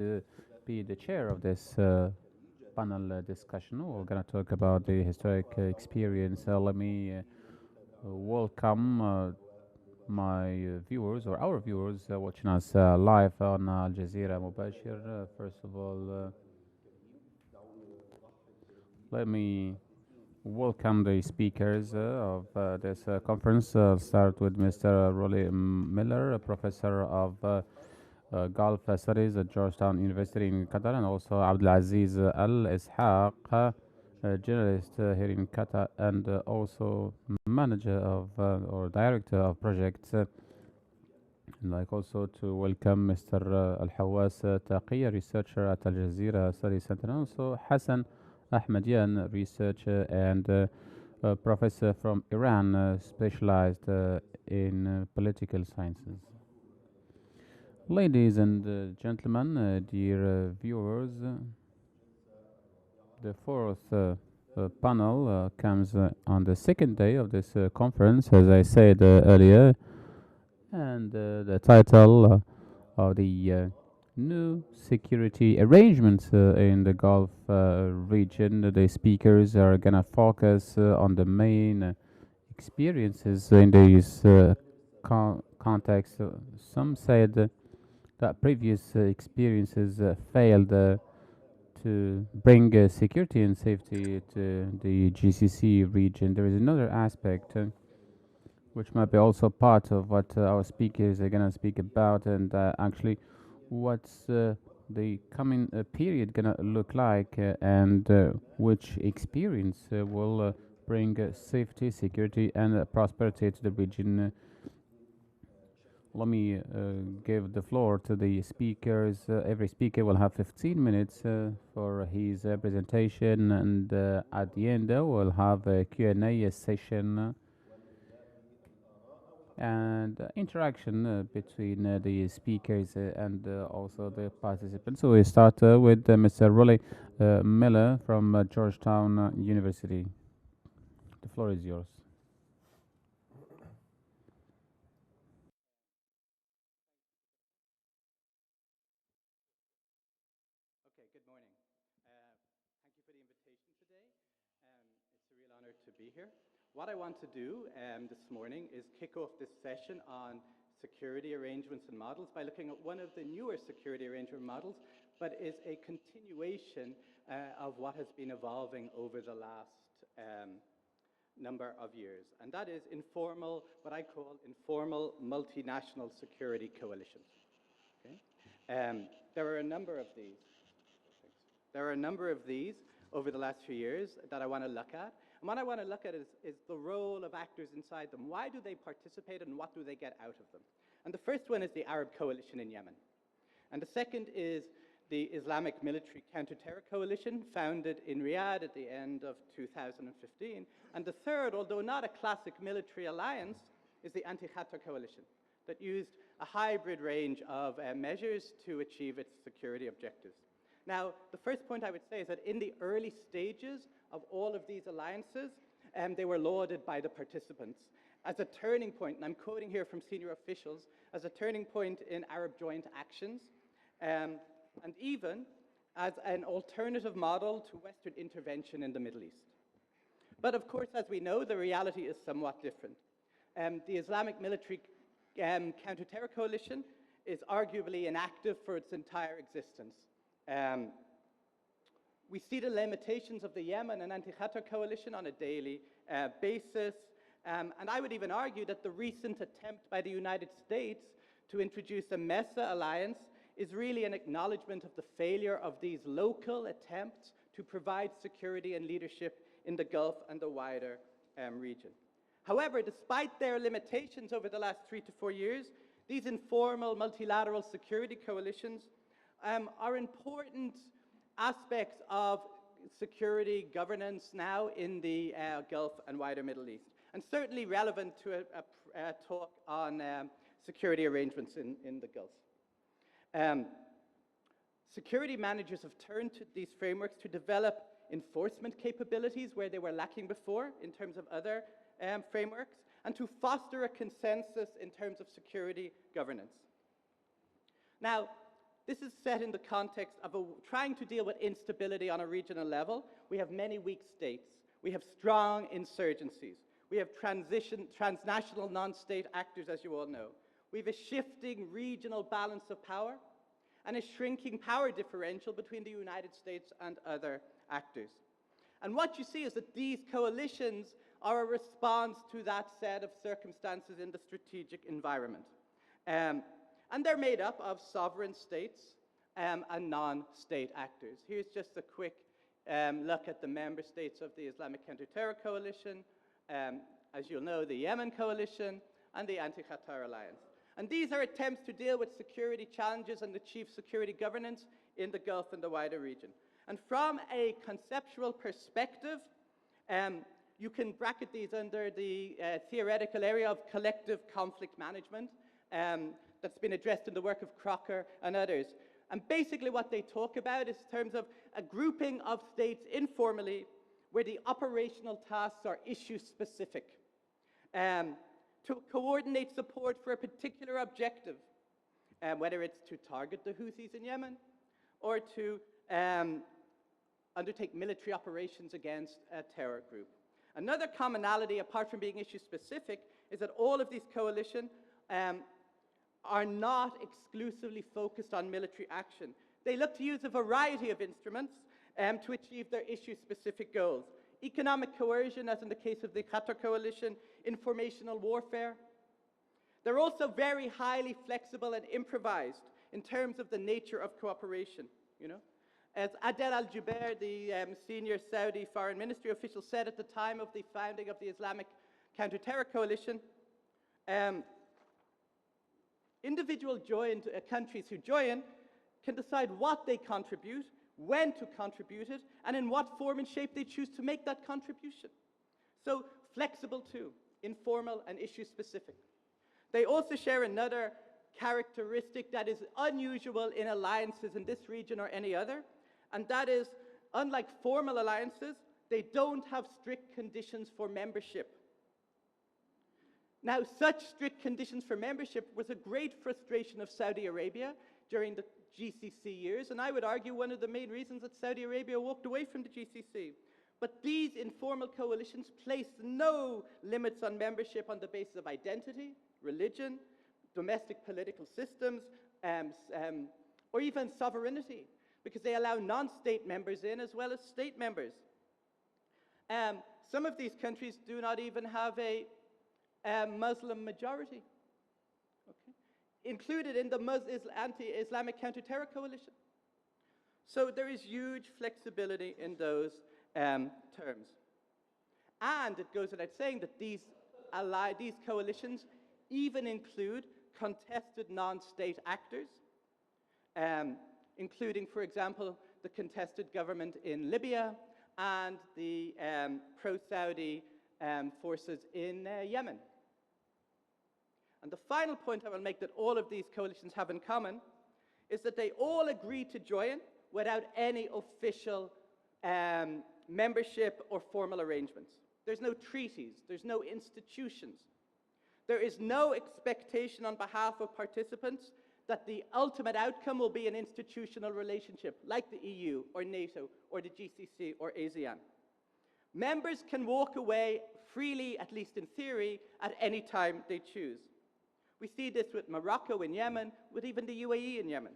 to be the chair of this panel discussion. We're going to talk about the historic experience. Let me welcome my viewers or our viewers watching us live on Al Jazeera Mubashir. First of all, let me welcome the speakers of this conference. I'll start with Mr. Rolly Miller, a professor of Gulf Studies at Georgetown University in Qatar, and also Abdulaziz Al Ishaq, a journalist here in Qatar, and also manager of or director of projects. I'd like also to welcome Mr. Al Hawas Taqi, researcher at Al Jazeera Study Center, and also Hassan Ahmadian, researcher and professor from Iran, specialized in political sciences. Ladies and gentlemen, dear viewers, the fourth panel comes on the second day of this conference, as I said earlier, and the title of the new security arrangements in the Gulf region. The speakers are going to focus on the main experiences in these contexts. Some said that previous experiences failed to bring security and safety to the GCC region. There is another aspect which might be also part of what our speakers are going to speak about, and actually what's the coming period going to look like, and which experience will bring safety, security, and prosperity to the region. Let me give the floor to the speakers. Every speaker will have 15 minutes for his presentation, and at the end we'll have a Q&A session and interaction between the speakers and also the participants. So we start with Mr. Rolly Miller from Georgetown University. The floor is yours. Okay, good morning. Thank you for the invitation today. It's a real honor to be here. What I want to do this morning is kick off this session on security arrangements and models by looking at one of the newer security arrangement models, but is a continuation of what has been evolving over the last number of years. And that is informal, what I call informal multinational security coalitions. Okay? There are a number of these. There are a number of these over the last few years that I want to look at. And what I want to look at is the role of actors inside them. Why do they participate and what do they get out of them? And the first one is the Arab coalition in Yemen. And the second is the Islamic military counter-terror coalition founded in Riyadh at the end of 2015. And the third, although not a classic military alliance, is the anti-Qatar coalition that used a hybrid range of measures to achieve its security objectives. Now, the first point I would say is that in the early stages of all of these alliances, they were lauded by the participants as a turning point, and I'm quoting here from senior officials, as a turning point in Arab joint actions, and even as an alternative model to Western intervention in the Middle East. But of course, as we know, the reality is somewhat different. The Islamic military counter-terror coalition is arguably inactive for its entire existence. We see the limitations of the Yemen and anti-Qatar coalition on a daily basis. And I would even argue that the recent attempt by the United States to introduce a MESA alliance is really an acknowledgement of the failure of these local attempts to provide security and leadership in the Gulf and the wider region. However, despite their limitations over the last 3 to 4 years, these informal multilateral security coalitions are important aspects of security governance now in the Gulf and wider Middle East, and certainly relevant to a talk on security arrangements in the Gulf. Security managers have turned to these frameworks to develop enforcement capabilities where they were lacking before in terms of other frameworks, and to foster a consensus in terms of security governance. Now, This is set in the context of trying to deal with instability on a regional level. We have many weak states. We have strong insurgencies. We have transnational non-state actors, as you all know. We have a shifting regional balance of power and a shrinking power differential between the United States and other actors. And what you see is that these coalitions are a response to that set of circumstances in the strategic environment. And they're made up of sovereign states and non-state actors. Here's just a quick look at the member states of the Islamic Counter-Terror Coalition, as you'll know, the Yemen Coalition, and the Anti-Qatar Alliance. And these are attempts to deal with security challenges and achieve security governance in the Gulf and the wider region. And from a conceptual perspective, you can bracket these under the theoretical area of collective conflict management that's been addressed in the work of Crocker and others. And basically what they talk about is in terms of a grouping of states informally where the operational tasks are issue-specific, to coordinate support for a particular objective, whether it's to target the Houthis in Yemen or to undertake military operations against a terror group. Another commonality, apart from being issue-specific, is that all of these coalitions are not exclusively focused on military action. They look to use a variety of instruments to achieve their issue-specific goals. Economic coercion, as in the case of the Qatar coalition, informational warfare. They're also very highly flexible and improvised in terms of the nature of cooperation, you know. As Adel al-Jubeir, the senior Saudi foreign ministry official, said at the time of the founding of the Islamic Counter-Terror Coalition, individual countries who join can decide what they contribute, when to contribute it, and in what form and shape they choose to make that contribution. So flexible too, informal and issue-specific. They also share another characteristic that is unusual in alliances in this region or any other, and that is, unlike formal alliances, they don't have strict conditions for membership. Now, such strict conditions for membership was a great frustration of Saudi Arabia during the GCC years, and I would argue one of the main reasons that Saudi Arabia walked away from the GCC. But these informal coalitions placed no limits on membership on the basis of identity, religion, domestic political systems, or even sovereignty, because they allow non-state members in as well as state members. Some of these countries do not even have a Muslim majority, okay, included in the anti-Islamic Counter-Terror Coalition. So there is huge flexibility in those terms. And it goes without saying that these coalitions even include contested non-state actors, including, for example, the contested government in Libya and the pro-Saudi forces in Yemen. And the final point I will make that all of these coalitions have in common is that they all agree to join without any official membership or formal arrangements. There's no treaties, there's no institutions. There is no expectation on behalf of participants that the ultimate outcome will be an institutional relationship like the EU or NATO or the GCC or ASEAN. Members can walk away freely, at least in theory, at any time they choose. We see this with Morocco in Yemen, with even the UAE in Yemen.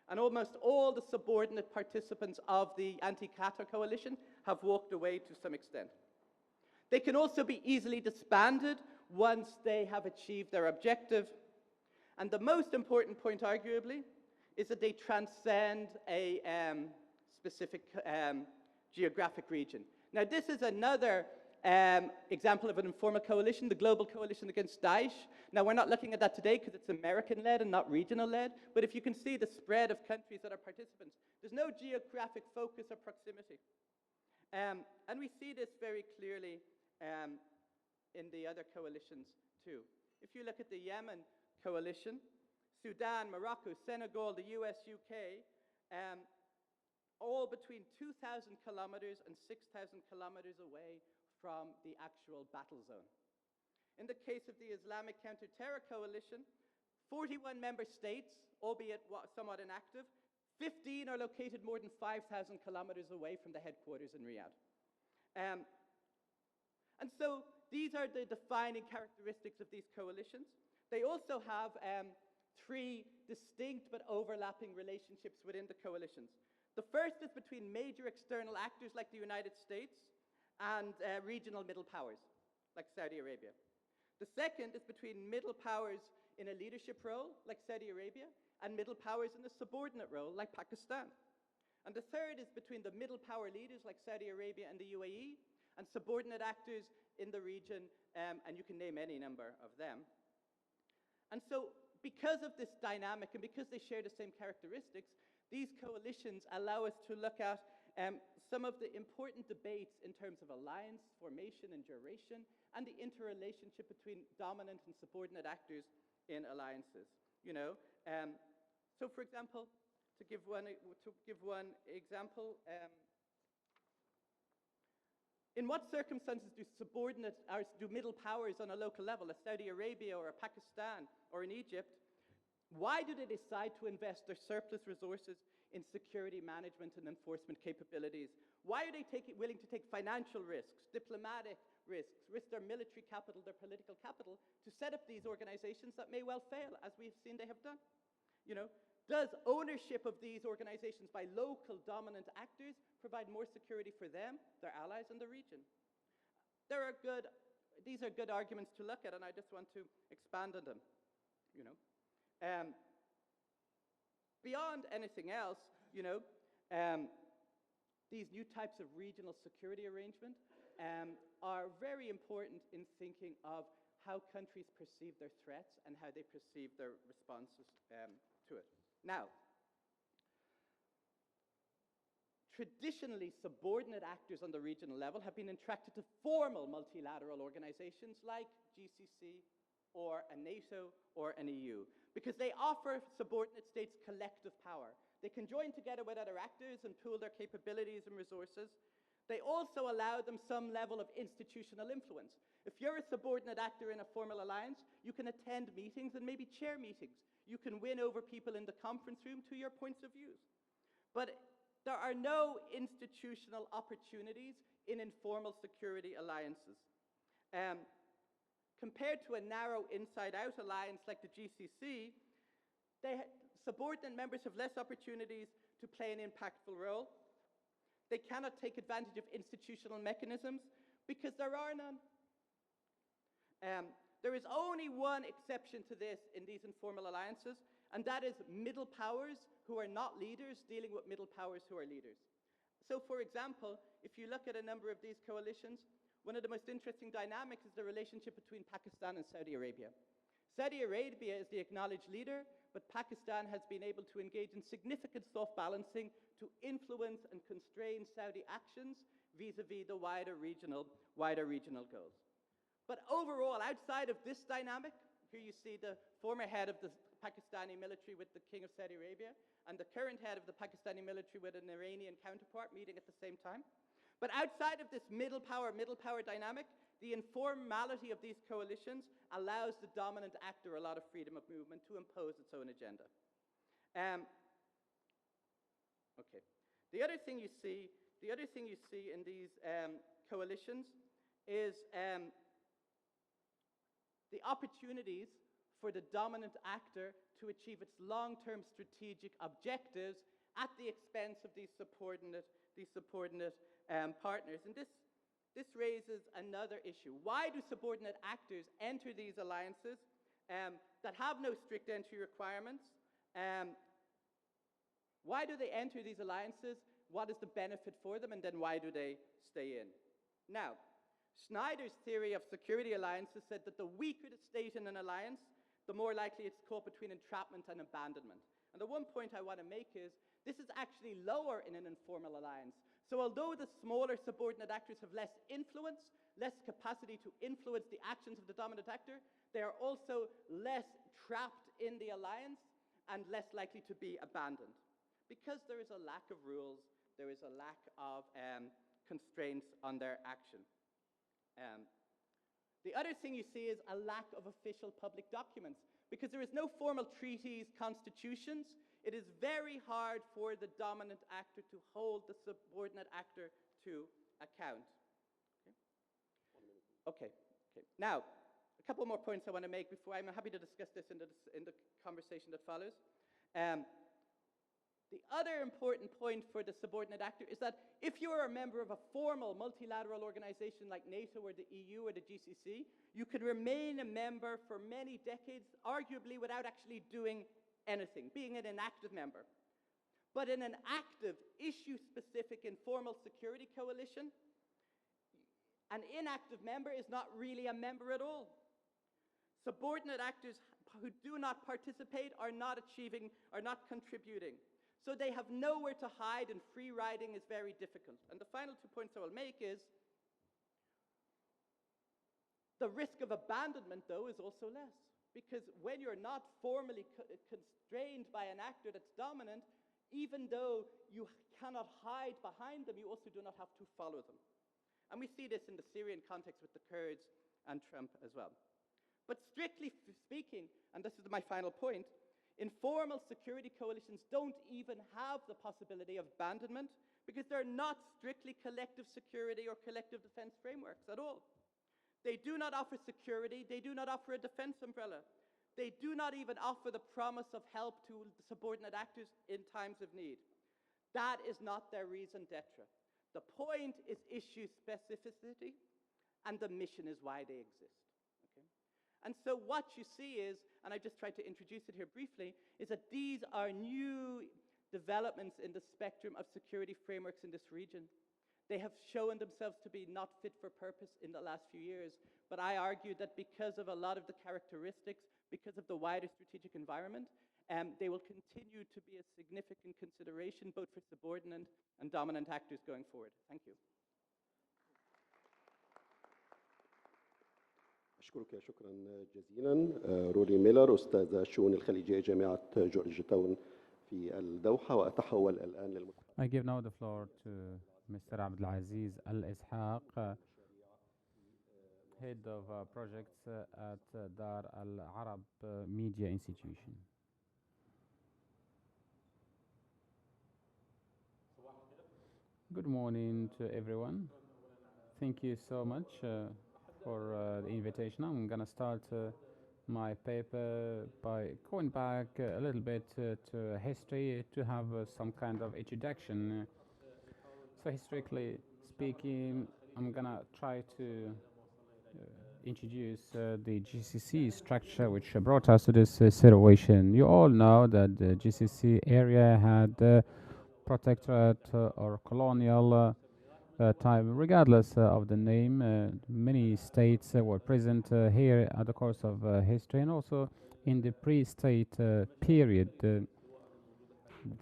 And almost all the subordinate participants of the anti-Qatar coalition have walked away to some extent. They can also be easily disbanded once they have achieved their objective. And the most important point, arguably, is that they transcend a specific geographic region. Now, this is another example of an informal coalition, the Global Coalition Against Daesh. Now, we're not looking at that today because it's American-led and not regional-led, but if you can see the spread of countries that are participants, there's no geographic focus or proximity. And we see this very clearly in the other coalitions too. If you look at the Yemen coalition, Sudan, Morocco, Senegal, the US, UK, all between 2,000 kilometers and 6,000 kilometers away from the actual battle zone. In the case of the Islamic Counter-Terror Coalition, 41 member states, albeit somewhat inactive. 15 are located more than 5,000 kilometers away from the headquarters in Riyadh. And so these are the defining characteristics of these coalitions. They also have three distinct but overlapping relationships within the coalitions. The first is between major external actors like the United States and regional middle powers like Saudi Arabia. The second is between middle powers in a leadership role like Saudi Arabia and middle powers in a subordinate role like Pakistan. And the third is between the middle power leaders like Saudi Arabia and the UAE and subordinate actors in the region, and you can name any number of them. And so because of this dynamic and because they share the same characteristics, these coalitions allow us to look at some of the important debates in terms of alliance, formation, and duration, and the interrelationship between dominant and subordinate actors in alliances. So for example, to give one example, in what circumstances do middle powers on a local level, a Saudi Arabia or a Pakistan or in Egypt, why do they decide to invest their surplus resources in security management and enforcement capabilities? Why are they willing to take financial risks, diplomatic risks, risk their military capital, their political capital, to set up these organizations that may well fail, as we've seen they have done? Does ownership of these organizations by local dominant actors provide more security for them, their allies, and the region? These are good arguments to look at, and I just want to expand on them. Beyond anything else, these new types of regional security arrangement are very important in thinking of how countries perceive their threats and how they perceive their responses to it. Now, traditionally, subordinate actors on the regional level have been attracted to formal multilateral organizations like GCC or a NATO or an EU because they offer subordinate states collective power. They can join together with other actors and pool their capabilities and resources. They also allow them some level of institutional influence. If you're a subordinate actor in a formal alliance, you can attend meetings and maybe chair meetings. You can win over people in the conference room to your points of views. But there are no institutional opportunities in informal security alliances. Compared to a narrow inside-out alliance like the GCC, subordinate members have less opportunities to play an impactful role. They cannot take advantage of institutional mechanisms because there are none. There is only one exception to this in these informal alliances, and that is middle powers who are not leaders dealing with middle powers who are leaders. So, for example, if you look at a number of these coalitions, one of the most interesting dynamics is the relationship between Pakistan and Saudi Arabia. Saudi Arabia is the acknowledged leader, but Pakistan has been able to engage in significant soft balancing to influence and constrain Saudi actions vis-a-vis the wider regional goals. But overall, outside of this dynamic, here you see the former head of the Pakistani military with the King of Saudi Arabia and the current head of the Pakistani military with an Iranian counterpart meeting at the same time. But outside of this middle power dynamic, the informality of these coalitions allows the dominant actor a lot of freedom of movement to impose its own agenda. Okay. The other thing you see in these coalitions is the opportunities for the dominant actor to achieve its long-term strategic objectives at the expense of these subordinate partners. And this raises another issue. Why do subordinate actors enter these alliances that have no strict entry requirements? Why do they enter these alliances? What is the benefit for them? And then why do they stay in? Now, Schneider's theory of security alliances said that the weaker the state in an alliance, the more likely it's caught between entrapment and abandonment. And the one point I want to make is this is actually lower in an informal alliance. So although the smaller subordinate actors have less influence, less capacity to influence the actions of the dominant actor, they are also less trapped in the alliance and less likely to be abandoned. Because there is a lack of rules, there is a lack of constraints on their action. The other thing you see is a lack of official public documents. Because there is no formal treaties, constitutions, it is very hard for the dominant actor to hold the subordinate actor to account. Okay. Now, a couple more points I want to make before I'm happy to discuss this in the conversation that follows. The other important point for the subordinate actor is that if you are a member of a formal multilateral organization like NATO or the EU or the GCC, you can remain a member for many decades, arguably without actually doing anything, being an inactive member. But in an active, issue-specific informal security coalition, an inactive member is not really a member at all. Subordinate actors who do not participate are not contributing. So they have nowhere to hide, and free riding is very difficult. And the final 2 points I will make is the risk of abandonment, though, is also less. Because when you're not formally constrained by an actor that's dominant, even though you cannot hide behind them, you also do not have to follow them. And we see this in the Syrian context with the Kurds and Trump as well. But strictly speaking, and this is my final point, informal security coalitions don't even have the possibility of abandonment because they're not strictly collective security or collective defense frameworks at all. They do not offer security. They do not offer a defense umbrella. They do not even offer the promise of help to subordinate actors in times of need. That is not their raison d'etre. The point is issue specificity, and the mission is why they exist. Okay? And so what you see is, and I just tried to introduce it here briefly, is that these are new developments in the spectrum of security frameworks in this region. They have shown themselves to be not fit for purpose in the last few years, but I argue that because of a lot of the characteristics, because of the wider strategic environment, they will continue to be a significant consideration both for subordinate and dominant actors going forward. Thank you. أشكرك شكرا جزيلا روري ميلر أستاذ الشؤون الخليجية جامعة جورج تاون في الدوحة وأتحول الآن للمتحدث. I give now the floor to Mr. Abdelaziz Al-Ishaq, Head of Projects at Dar Al-Arab Media Institution. Good morning to everyone. Thank you so much for the invitation. I'm going to start my paper by going back a little bit to history to have some kind of introduction. So historically speaking, I'm going to try to introduce the GCC structure which brought us to this situation. You all know that the GCC area had protectorate or colonial time, regardless of the name. Many states were present here at the course of history, and also in the pre-state period.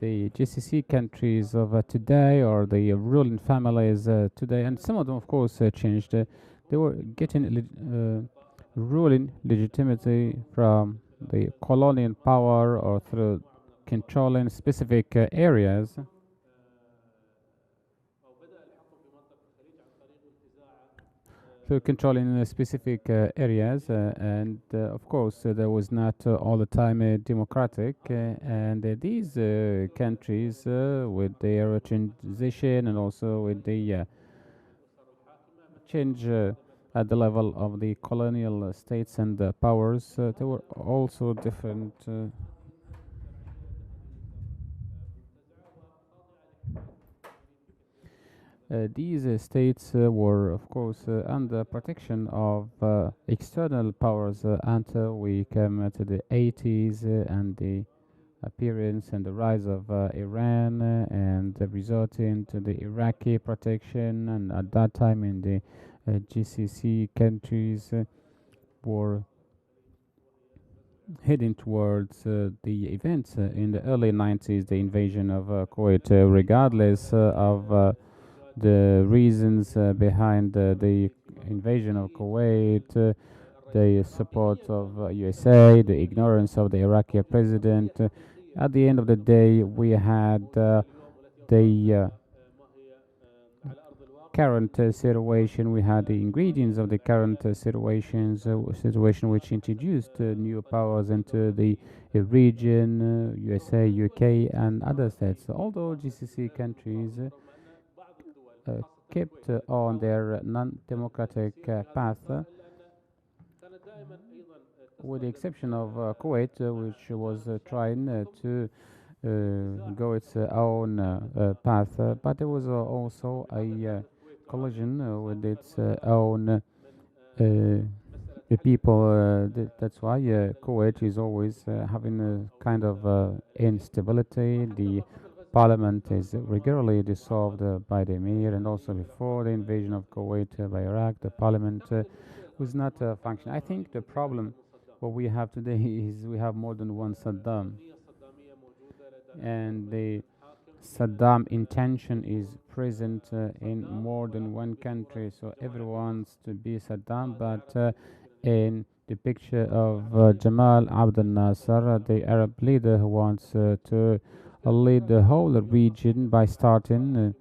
The GCC countries of today, or the ruling families today, and some of them, of course, changed. They were getting ruling legitimacy from the colonial power or through controlling specific areas. Through controlling specific areas, and of course there was not all the time democratic, and these countries with their transition and also with the change at the level of the colonial states and powers, there were also different these states were, of course, under protection of external powers until we came to the 80s and the appearance and the rise of Iran and resulting to the Iraqi protection. And at that time in the GCC countries were heading towards the events in the early 90s, the invasion of Kuwait, regardless of the reasons behind the invasion of Kuwait, the support of USA, the ignorance of the Iraqi president. At the end of the day, we had the current situation. We had the ingredients of the current situation which introduced new powers into the region, USA, UK, and other states. Although GCC countries kept on their non-democratic path, with the exception of Kuwait, which was trying to go its own path, but there was also a collision with its own people. That's why Kuwait is always having a kind of instability. The parliament is regularly dissolved by the emir, and also before the invasion of Kuwait by Iraq, the parliament was not functioning. I think the problem what we have today is we have more than one Saddam, and the Saddam intention is present in more than one country. So everyone wants to be Saddam, but in the picture of Jamal Abdel Nasser, the Arab leader who wants to lead the whole region by starting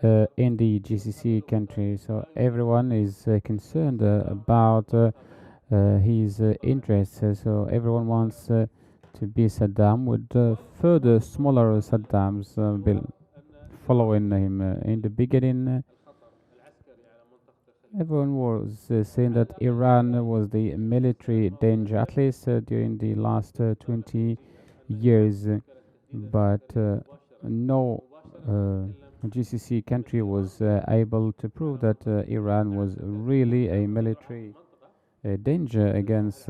in the GCC countries. So everyone is concerned about his interests. So everyone wants to be Saddam, with further smaller Saddams following him. In the beginning, everyone was saying that Iran was the military danger, at least during the last 20 years, but no GCC country was able to prove that Iran was really a military danger against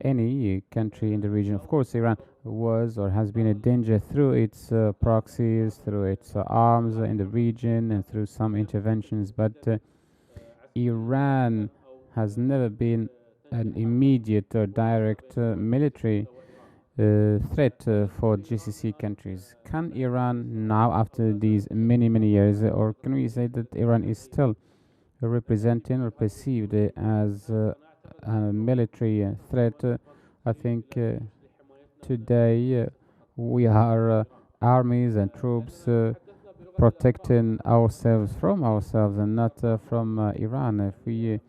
any country in the region. Of course, Iran was or has been a danger through its proxies, through its arms in the region, and through some interventions, but Iran has never been an immediate or direct military threat for GCC countries. Can Iran now, after these many years, or can we say that Iran is still representing or perceived as a military threat? I think today we are armies and troops protecting ourselves from ourselves and not from Iran. If we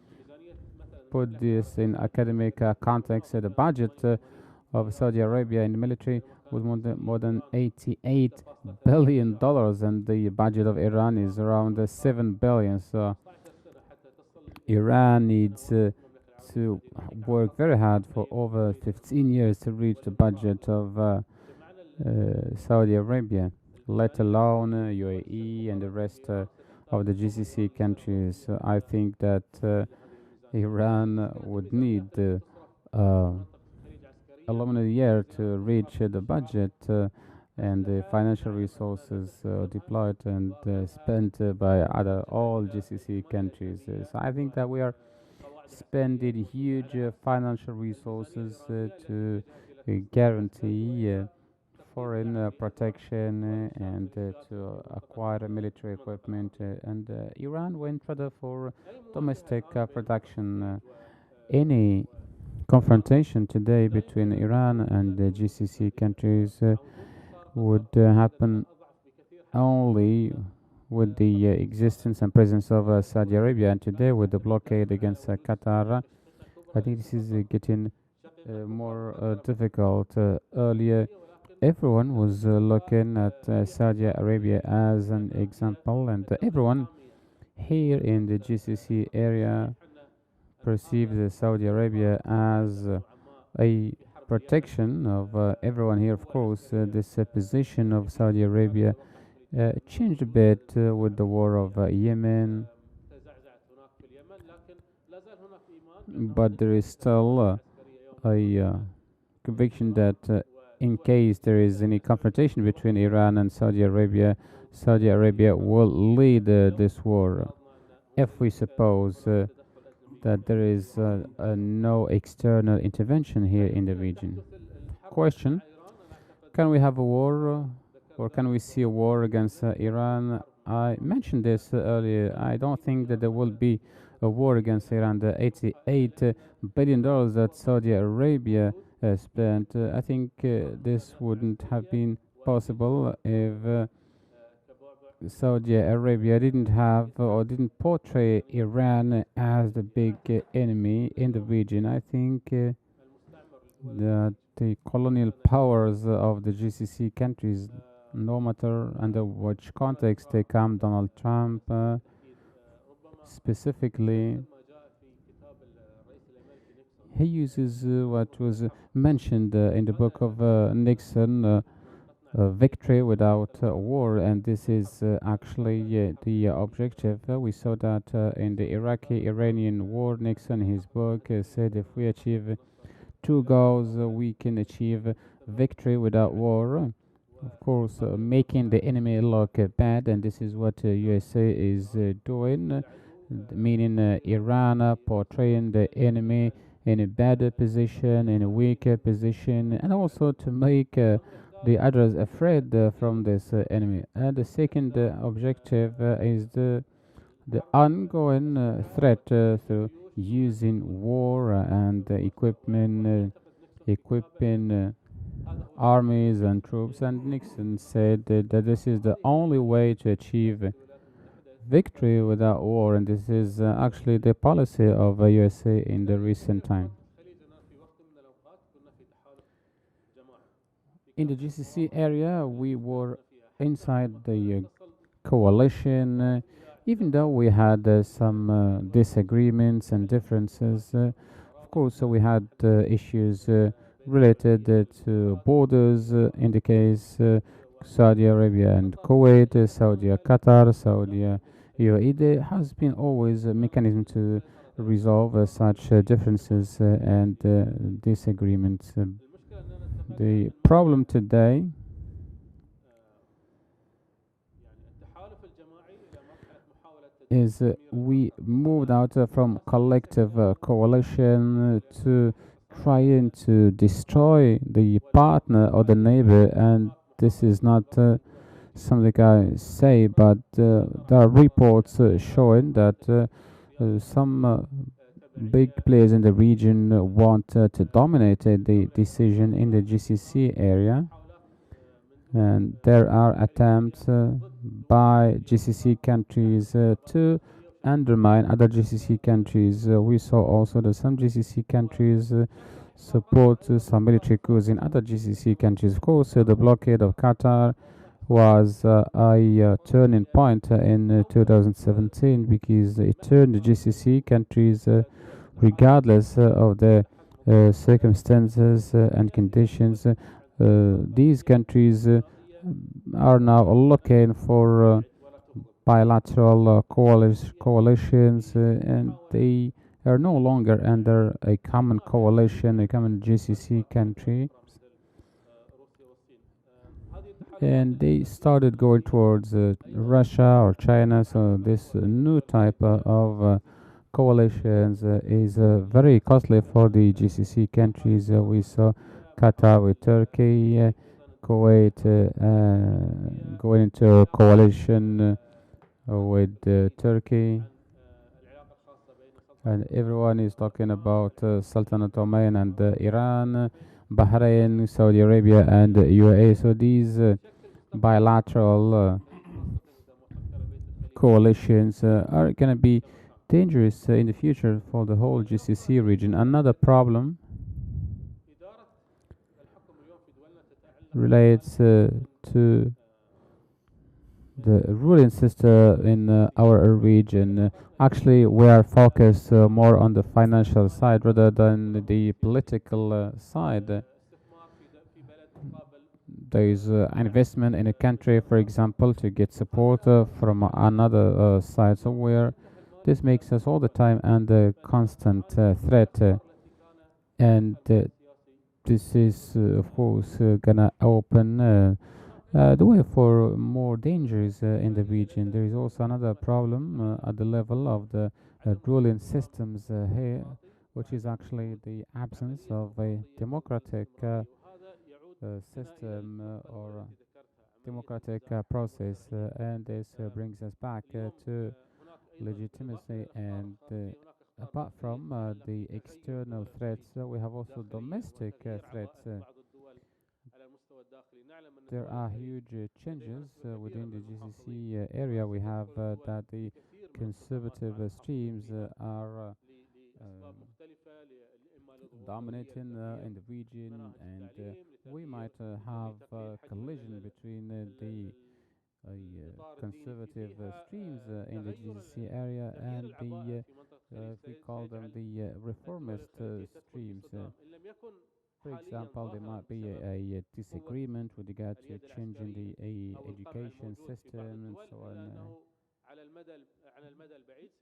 put this in academic context, the budget of Saudi Arabia in the military was more than $88 billion, and the budget of Iran is around 7 billion. So Iran needs to work very hard for over 15 years to reach the budget of Saudi Arabia, let alone UAE and the rest of the GCC countries. So I think that Iran would need alone a year to reach the budget and the financial resources deployed and spent by all GCC countries. So I think that we are spending huge financial resources to guarantee foreign protection and to acquire military equipment. And Iran went rather for domestic production. Any confrontation today between Iran and the GCC countries would happen only with the existence and presence of Saudi Arabia, and today with the blockade against Qatar, I think this is getting more difficult. Earlier, everyone was looking at Saudi Arabia as an example, and everyone here in the GCC area perceives Saudi Arabia as a protection of everyone here. Of course, this position of Saudi Arabia changed a bit with the war of Yemen, but there is still a conviction that in case there is any confrontation between Iran and Saudi Arabia will lead this war, if we suppose that there is no external intervention here in the region. Question: can we have a war, or can we see a war against Iran? I mentioned this earlier. I don't think that there will be a war against Iran. The $88 billion that Saudi Arabia spent, I think this wouldn't have been possible if Saudi Arabia didn't have or didn't portray Iran as the big enemy in the region. I think that the colonial powers of the GCC countries, no matter under which context they come, Donald Trump specifically, he uses what was mentioned in the book of Nixon. Victory without war, and this is actually the objective. We saw that in the Iraqi-Iranian war. Nixon, in his book, said if we achieve two goals, we can achieve victory without war. Of course, making the enemy look bad, and this is what USA is doing, meaning Iran portraying the enemy in a better position, in a weaker position, and also to make the others afraid from this enemy. And the second objective is the ongoing threat through using war and equipping armies and troops. And Nixon said that this is the only way to achieve victory without war, and this is actually the policy of USA in the recent time. In the GCC area, we were inside the coalition, even though we had some disagreements and differences. Of course, we had issues related to borders, in the case Saudi Arabia and Kuwait, Saudi Qatar, Saudi UAE. There has been always a mechanism to resolve such differences and disagreements. The problem today is we moved out from collective coalition to trying to destroy the partner or the neighbor, and this is not something I say, but there are reports showing that some big players in the region want to dominate the decision in the GCC area, and there are attempts by GCC countries to undermine other GCC countries. We saw also that some GCC countries support some military coups in other GCC countries. Of course, the blockade of Qatar was a turning point in 2017 because it turned the GCC countries, regardless of the circumstances and conditions, these countries are now looking for bilateral coalitions, and they are no longer under a common coalition, a common GCC country, and they started going towards Russia or China. So this new type of coalitions is very costly for the GCC countries. We saw Qatar with Turkey, Kuwait going into a coalition with Turkey, and everyone is talking about Sultanate Oman and Iran, Bahrain, Saudi Arabia, and UAE. So these bilateral coalitions are going to be dangerous in the future for the whole GCC region. Another problem relates to the ruling system in our region. Actually, we are focused more on the financial side rather than the political side. There is investment in a country, for example, to get support from another side. So where this makes us all the time under constant threat, and this is, of course, gonna open the way for more dangers in the region. There is also another problem at the level of the ruling systems here, which is actually the absence of a democratic system or democratic process, and this brings us back to legitimacy. And apart from the external threats, we have also domestic threats. there are huge changes within the GCC area. We have that the conservative streams are dominating in the region, and we might have collision between the conservative streams in the GCC area and the if we call them the reformist streams. For example, there might be a disagreement with regard to changing the education system and so on.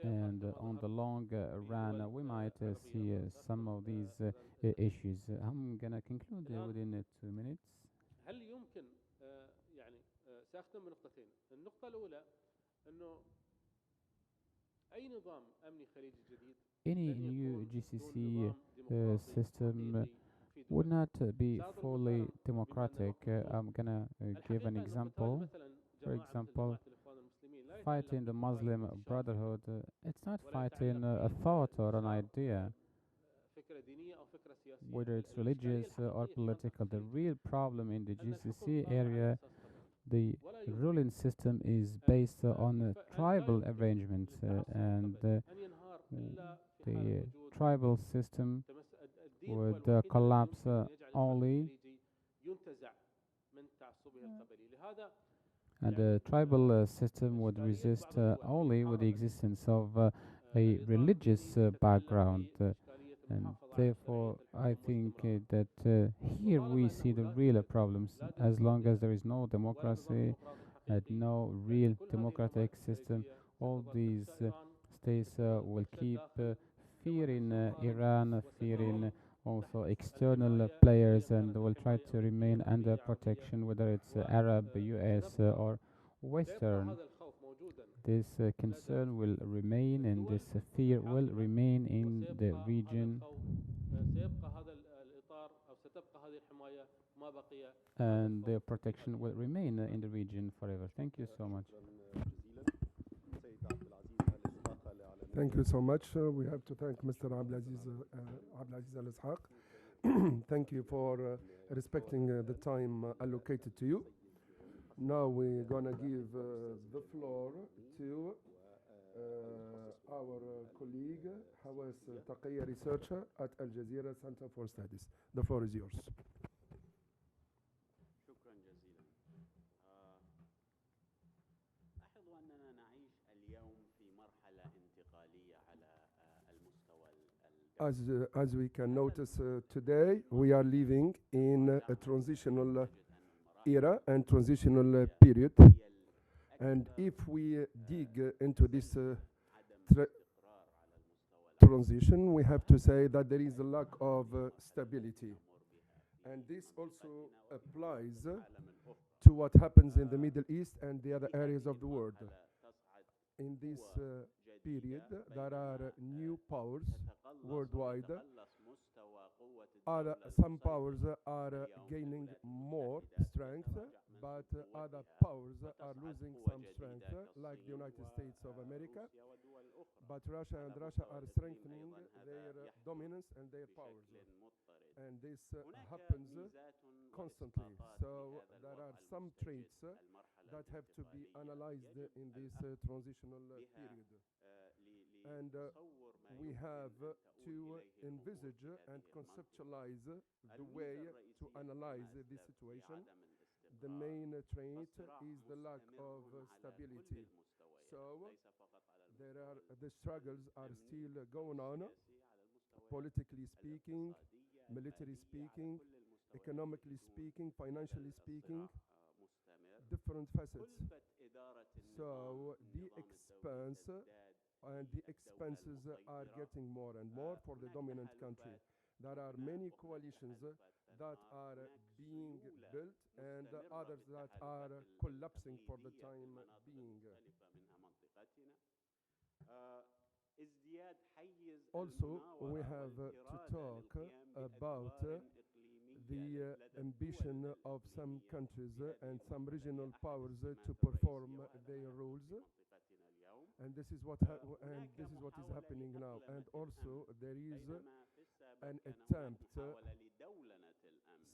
And on the long run, we might see some of these issues. I'm gonna conclude within 2 minutes. هل يمكن يعني سأختم بنقطتين. النقطة الأولى أنه أي نظام أمني خليجي جديد Any new GCC system would not be fully democratic. I'm gonna give an example. For example, fighting the Muslim Brotherhood, it's not fighting a thought or an idea, whether it's religious or political. The real problem in the GCC area, the ruling system is based on tribal arrangements, and the tribal system would collapse only, and the tribal system would resist only with the existence of a religious background. And therefore, I think that here we see the real problems. As long as there is no democracy and no real democratic system, all these states will keep fearing Iran, fearing also external players, and will try to remain under protection, whether it's Arab, US, or Western. This concern will remain, and this fear will remain in the region, and the protection will remain in the region forever. Thank you so much. Thank you so much. We have to thank Mr. Abdelaziz Al-Ishaq. Thank you for respecting the time allocated to you. Now we're gonna give the floor to our colleague, Hawas Taqiyya, researcher at Al Jazeera Center for Studies. The floor is yours. شكرا جزيلا. لاحظوا أننا نعيش اليوم في مرحلة انتقالية على المستوى As we can notice today, we are living in a transitional era and transitional period. And if we dig into this transition, we have to say that there is a lack of stability. And this also applies to what happens in the Middle East and the other areas of the world. In this period, there are new powers worldwide. Some powers are gaining more strength, but other powers are losing some strength, like the United States of America. But Russia are strengthening their dominance and their powers. And this happens constantly. So there are some traits that have to be analyzed in this transitional period. And we have to envisage and conceptualize the way to analyze this situation. The main trait is the lack of stability. So the struggles are still going on, politically speaking, military speaking, economically speaking, financially speaking, different facets. So the expenses are getting more and more for the dominant country. There are many coalitions that are being built and others that are collapsing for the time being. Also, we have to talk about the ambition of some countries and some regional powers to perform their roles. And this is what is happening now. And also there is an attempt.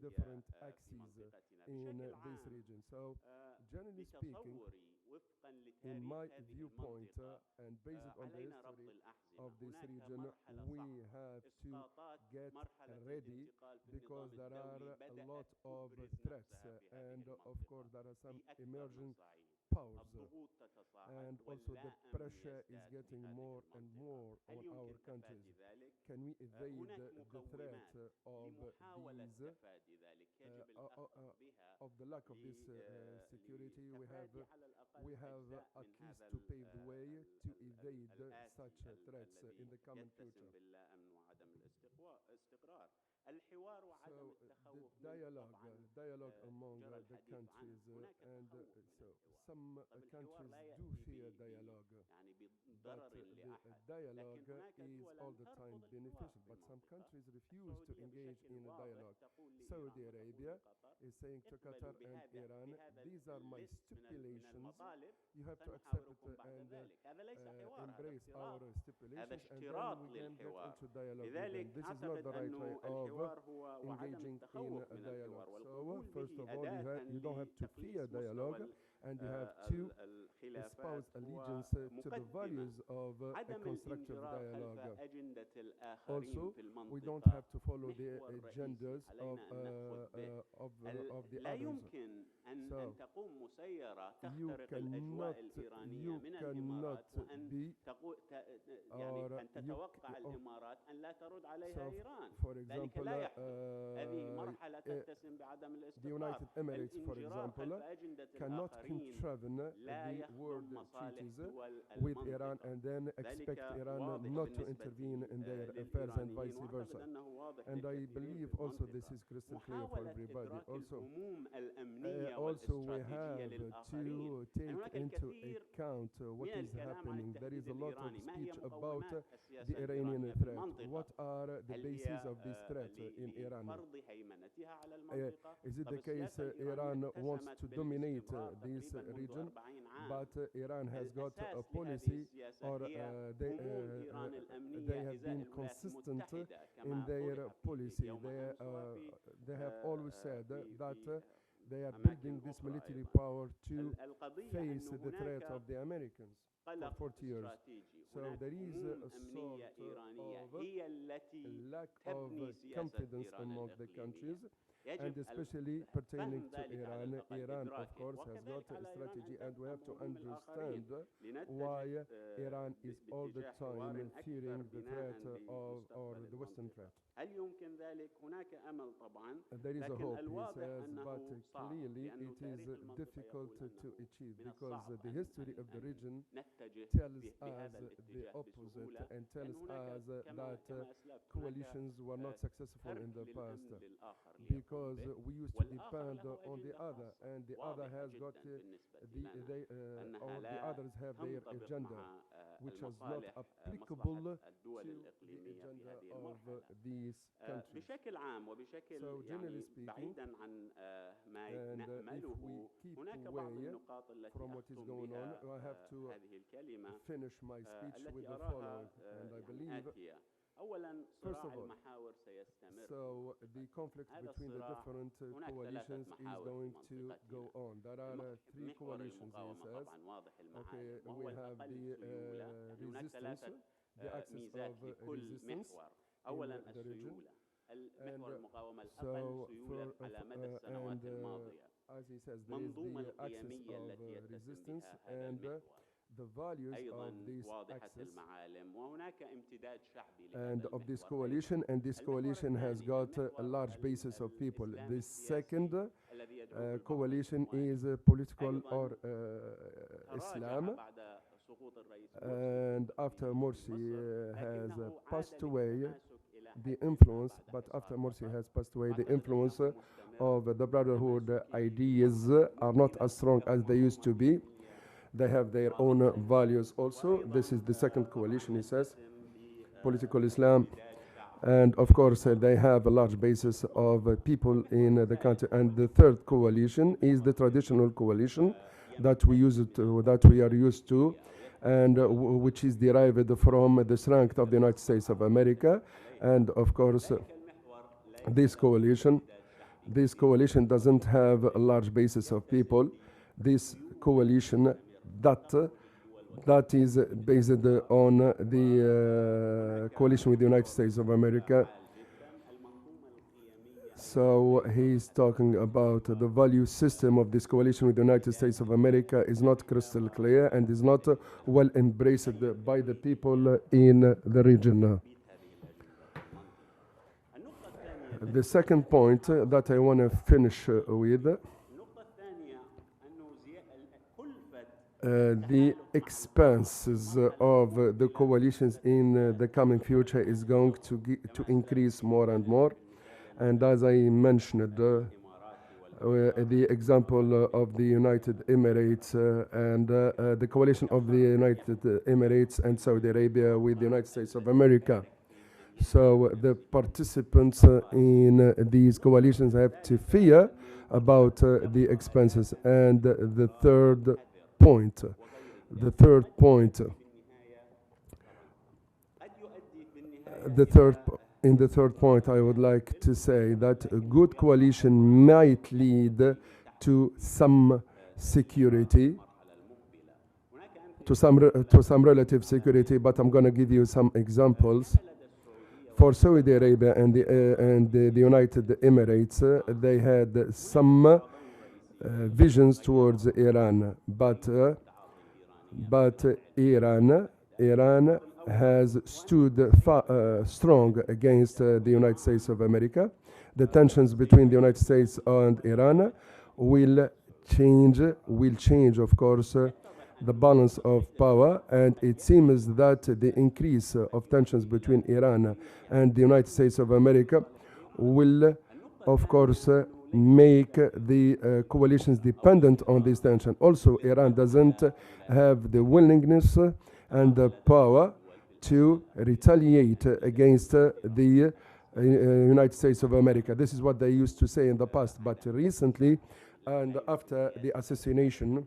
different axes in this region. So generally speaking, وفقا in my لتاريخ هذه viewpoint المنطقة and based on the علينا ربط history الأحزمة. of this هناك region, مرحلة we صعبة، have to إسقاطات get مرحلة ready الانتقال في because النظام there are الدولي a بدأت lot of تبرز threats نفسها في and هذه of course المنطقة there are some في أكثر من emerging صعيد. powers الضغوط تتصاعد and also the واللا أمن pressure is يزداد في getting هذه more and المنطقة. more هل on يمكن our countries. تفادي ذلك؟ Can we evade هناك the threat مقومات of لمحاولة these تفادي ذلك يجب الأخذ بها of the lack of this security? We have at least to pave the way to evade such threats in the common future. باللا أمن وعدم الاستقرار. الحوار وعدم So التخوف the dialogue, طبعاً dialogue among جرى the الحديث countries, عنه. هناك and تخوف من so الحوار. some طب الحوار countries لا do يأتي fear ب- dialogue, يعني but بضرر لأحد، the dialogue لكن هناك is دول all the time ترفض الحوار beneficial. في But some المنطقة. countries refuse to السعودية engage بشكل in a واضح dialogue. تقول لإيران Saudi وتقول Arabia لقطر is saying to اقبلوا Qatar and بهذا Iran, these are my الليست من stipulations. المطالب You have to accept it سنحاوركم بعد and ذلك. هذا ليس حوار، هذا embrace افتراض. our هذا stipulations, and then اشتراط we can get للحوار. into dialogue with them. لذلك This is not أعتقد the right way أنه of الحوار هو وعدم engaging in التخوف a من dialogue. الحوار So والقبول first به of all, أداة you don't have to fear لتقليص dialogue, مستوى and you have to الخلافات espouse allegiance to the ومقدمة values of a عدم constructive الانجراف خلف dialogue. أجندة الآخرين Also, في we don't المنطقة have to follow the محور رئيسي agendas of علينا أن نأخذ به. of the لا others. يمكن أن So, تقوم مسيرة you تخترق الأجواء cannot الإيرانية من الإمارات وأن be يعني or أن you تتوقع الإمارات أن لا ترد عليها So, إيران. for ذلك example, لا يحدث. هذه مرحلة تتسم بعدم the الاستقرار. United Emirates, for الانجراف example, خلف أجندة cannot الآخرين contravene لا the يخدم world مصالح treaties دول with Iran المنطقة. and then ذلك expect Iran واضح not to بالنسبة intervene in their affairs and vice للإيرانيين، versa. وأعتقد أنه واضح And I للكثيرين believe في also المنطقة. this is crystal clear for محاولة everybody. إدراك Also, الهموم الأمنية also we والاستراتيجية have للآخرين. to take هناك into الكثير account what من is الكلام عن happening. There is التهديد a lot of الإيراني. ما هي speech about مقومات the السياسة Iranian الإيرانية في threat. المنطقة؟ What are the هل bases هي of this threat in Iran? لفرض هيمنتها على المنطقة؟ Is it طب the case السياسة الإيرانية Iran wants اتسمت to dominate بالاستمرار this تقريباً منذ region, 40 عام. but Iran has got a الأساس لهذه policy, السياسة or هي هموم إيران الأمنية they have إزاء been الولايات consistent المتحدة in كما their طرح policy. يوم They, أمس they have always said that they are أماكن building this أخرى military أيضاً. power to القضية face أنه the threat هناك of the Americans for قلق 40 years. استراتيجي. So هناك there is هموم a أمنية sort إيرانية of هي التي lack of تبني سياسة confidence إيران among the الإقليمية. countries, and يجب especially pertaining فهم to ذلك على Iran. الأقل Iran, of إدراكه. course, has got وكذلك a على إيران strategy, أن and we have to تفهم هموم الآخرين. understand لنتجه why Iran is all the باتجاه حوار time أكثر fearing the بناء threat of or لمستقبل the Western المنطقة. threat. هل يمكن ذلك؟ هناك أمل طبعا، There is a لكن hope, he الواضح says, أنه but صعب clearly لأنه it تاريخ is المنطقة difficult يقول to أنه achieve من because الصعب the history of the أن region نتجه tells بهذا us the الاتجاه opposite بسهولة، and tells لأن هناك us كما that أسلفت coalitions were not successful in the ترك past للأمن للآخر because ليقوم به، we used to والآخر depend له on the أجندة other, خاصة and the other واضحة has got جدا بالنسبة the لنا they أنها or the لا others have their تنطبق agenda, مع which is not المصالح applicable مصلحة الدول to the الإقليمية في agenda هذه of المرحلة. these countries. بشكل عام وبشكل So generally يعني speaking, بعيدا عن ما and if نأمله، we keep هناك بعض away النقاط التي from what is أختم going on, بها I have to هذه الكلمة finish my speech with التي the أراها following, and I يعني believe. آتية. أولا First صراع of all, المحاور سيستمر. So the conflict هذا between the الصراع different هناك coalitions ثلاثة is محاور going في to منطقتنا. go on. There are three محور coalitions, he المقاومة says. طبعا واضح Okay, المعالم، وهو we have الأقل the سيولة. يعني هناك resistance, ثلاثة the axis ميزات of لكل resistance محور. أولا in the region. السيولة، المحور And المقاومة so الأقل سيولة for على مدى السنوات and الماضية. as he says, there is منظومة the axis القيمية of التي يتسم resistance بها هذا and المحور. the values أيضا of this واضحة axis المعالم، وهناك امتداد شعبي لهذا and of this المحور. coalition, and this coalition has got a large basis of people. The second الذي يدعو coalition بالبعض is political أيضاً or تراجع Islam, بعد سقوط الرئيس and مرسي after في Morsi مصر، has لكنه passed عاد away, للتماسك إلى the حد ما influence, بعد but after حصار Morsi قطر. has passed away, the أعتقد influence أنه مستمر of the brotherhood تماسكه ideas are not as strong as they used to be. They have their own values also. This is the second coalition, he says, political Islam. And of course, they have a large basis of people in the country. And the third coalition is the traditional coalition that we are used to, and which is derived from the strength of the United States of America. And of course, this coalition doesn't have a large basis of people. This coalition that is based on the coalition with the United States of America. So he's talking about the value system of this coalition with the United States of America is not crystal clear and is not well embraced by the people in the region. The second point that I want to finish with, the expenses of the coalitions in the coming future is going to increase more and more. And as I mentioned, the example of the United Emirates and the coalition of the United Emirates and Saudi Arabia with the United States of America. So the participants in these coalitions have to fear about the expenses. And the third point, in the third point, I would like to say that a good coalition might lead to some security, to some relative security, but I'm going to give you some examples. For Saudi Arabia and the United Emirates, they had some visions towards Iran, but Iran has stood strong against the United States of America. The tensions between the United States and Iran will change, of course, the balance of power, and it seems that the increase of tensions between Iran and the United States of America will, of course, make the coalitions dependent on this tension. Also, Iran doesn't have the willingness and the power to retaliate against the United States of America. This is what they used to say in the past, but recently, and after the assassination,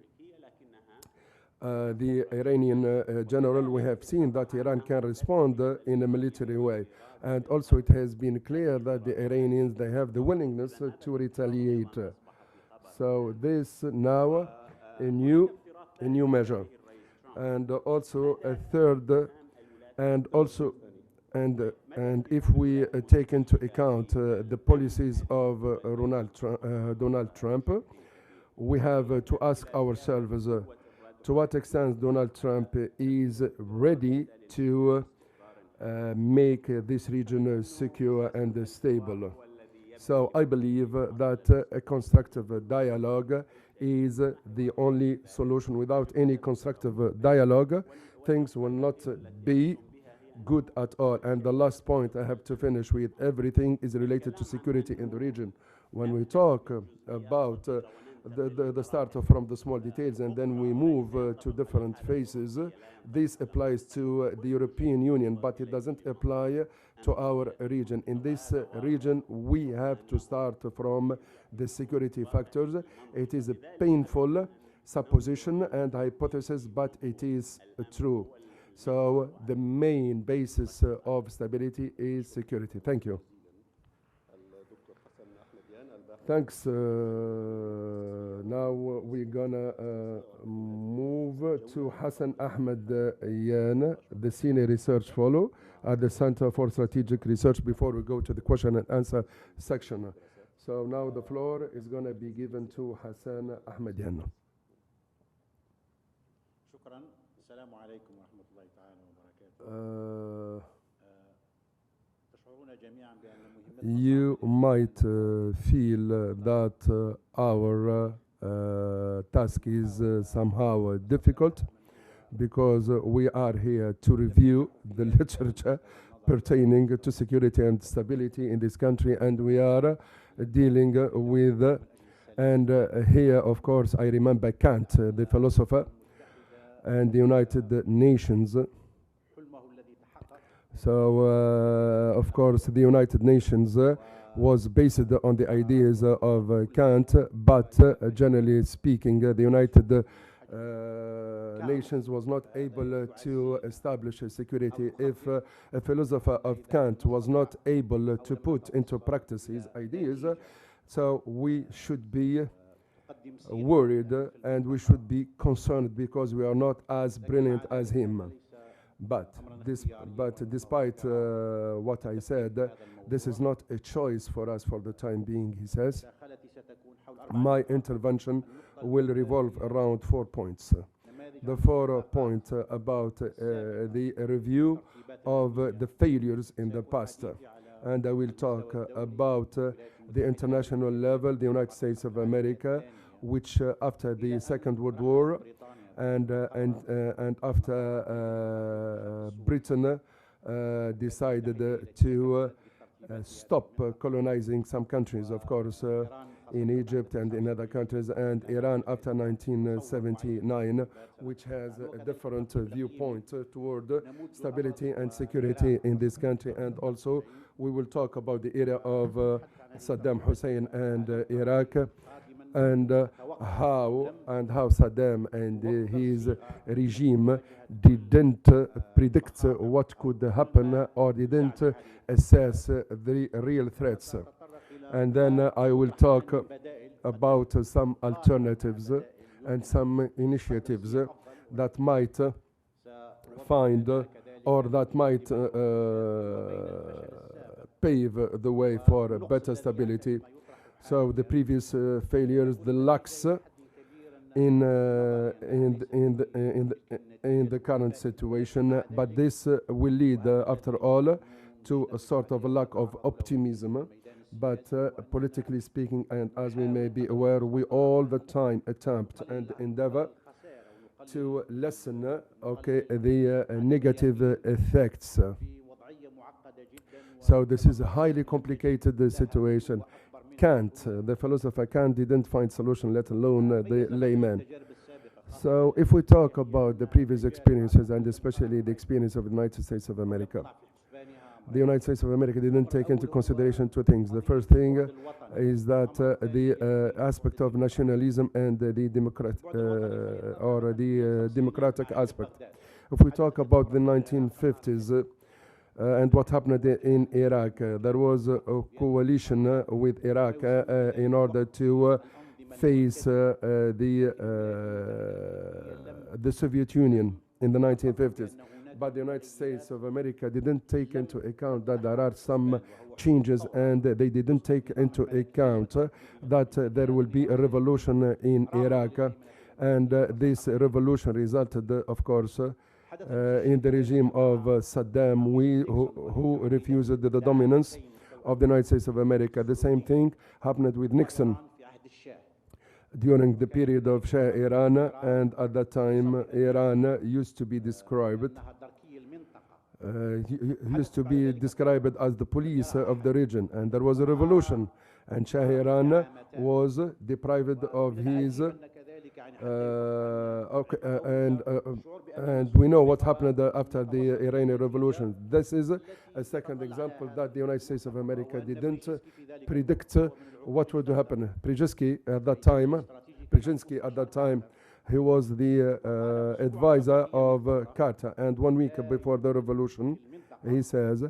the Iranian general, we have seen that Iran can respond in a military way. And also it has been clear that the Iranians, they have the willingness to retaliate. So this now a new measure. And also a third, and if we take into account the policies of Donald Trump, we have to ask ourselves to what extent Donald Trump is ready to make this region secure and stable. So I believe that a constructive dialogue is the only solution. Without any constructive dialogue, things will not be good at all. And the last point I have to finish with, everything is related to security in the region. When we talk about the start from the small details and then we move to different phases, this applies to the European Union, but it doesn't apply to our region. In this region, we have to start from the security factors. It is a painful supposition and hypothesis, but it is true. So the main basis of stability is security. Thank you. Thanks. Now we're gonna move to Hassan Ahmed Yan, the Senior Research Fellow at the Center for Strategic Research, before we go to the question and answer section. So now the floor is gonna be given to Hassan Ahmed Yan. شكرا. السلام عليكم ورحمة الله تعالى وبركاته. You might feel that our task is somehow difficult because we are here to review the literature pertaining to security and stability in this country, and we are dealing with, and here of course I remember Kant, the philosopher, and the United Nations. So, of course, the United Nations was based on the ideas of Kant, but generally speaking, the United Nations was not able to establish security if a philosopher of Kant was not able to put into practice his ideas. So we should be worried and we should be concerned because we are not as brilliant as him. But despite what I said, this is not a choice for us for the time being, he says. My intervention will revolve around 4 points. The 4 points about the review of the failures in the past. And I will talk about the international level, the United States of America, which after the Second World War and after Britain decided to stop colonizing some countries, of course, in Egypt and in other countries, and Iran after 1979, which has a different viewpoint toward stability and security in this country. And also, we will talk about the era of Saddam Hussein and Iraq, and how Saddam and his regime didn't predict what could happen or didn't assess the real threats. And then I will talk about some alternatives and some initiatives that might find or that might pave the way for better stability. So the previous failures, the lacks in the current situation, but this will lead, after all, to a sort of a lack of optimism. But politically speaking, and as we may be aware, we all the time attempt and endeavor to lessen the negative effects. So this is a highly complicated situation. Kant, the philosopher Kant, didn't find solution, let alone the layman. So if we talk about the previous experiences, and especially the experience of the United States of America, the United States of America didn't take into consideration 2 things. The first thing is that the aspect of nationalism and the democratic aspect. If we talk about the 1950s and what happened in Iraq, there was a coalition with Iraq in order to face the Soviet Union in the 1950s. But the United States of America didn't take into account that there are some changes, and they didn't take into account that there will be a revolution in Iraq. And this revolution resulted, of course, in the regime of Saddam, who refused the dominance of the United States of America. The same thing happened with Nixon during the period of Shah Iran, and at that time Iran used to be described as the police of the region, and there was a revolution, and Shah Iran was deprived of his and we know what happened after the Iranian Revolution. This is a second example that the United States of America didn't predict what would happen. Brzezinski at that time, he was the advisor of Carter, and 1 week before the revolution, he says,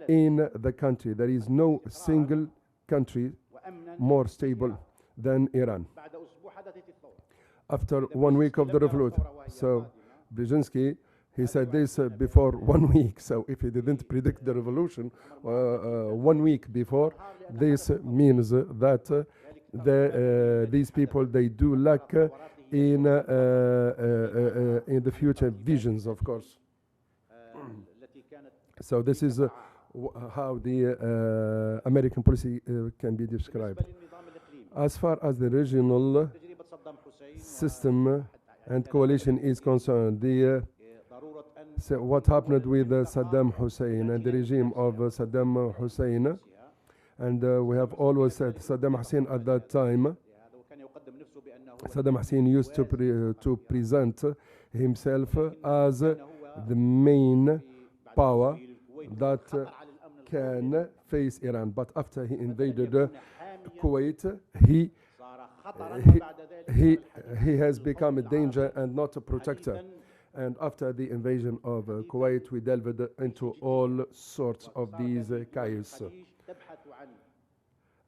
in the country there is no single country more stable than Iran. After 1 week of the revolution. So Brzezinski, he said this before 1 week. So if he didn't predict the revolution 1 week before, this means that these people, they do lack in the future visions, of course. So this is how the American policy can be described. As far as the regional system and coalition is concerned, so what happened with Saddam Hussein and the regime of Saddam Hussein, and we have always said Saddam Hussein at that time, Saddam Hussein used to present himself as the main power that can face Iran. But after he invaded Kuwait, he has become a danger and not a protector. And after the invasion of Kuwait, we delved into all sorts of these chaos.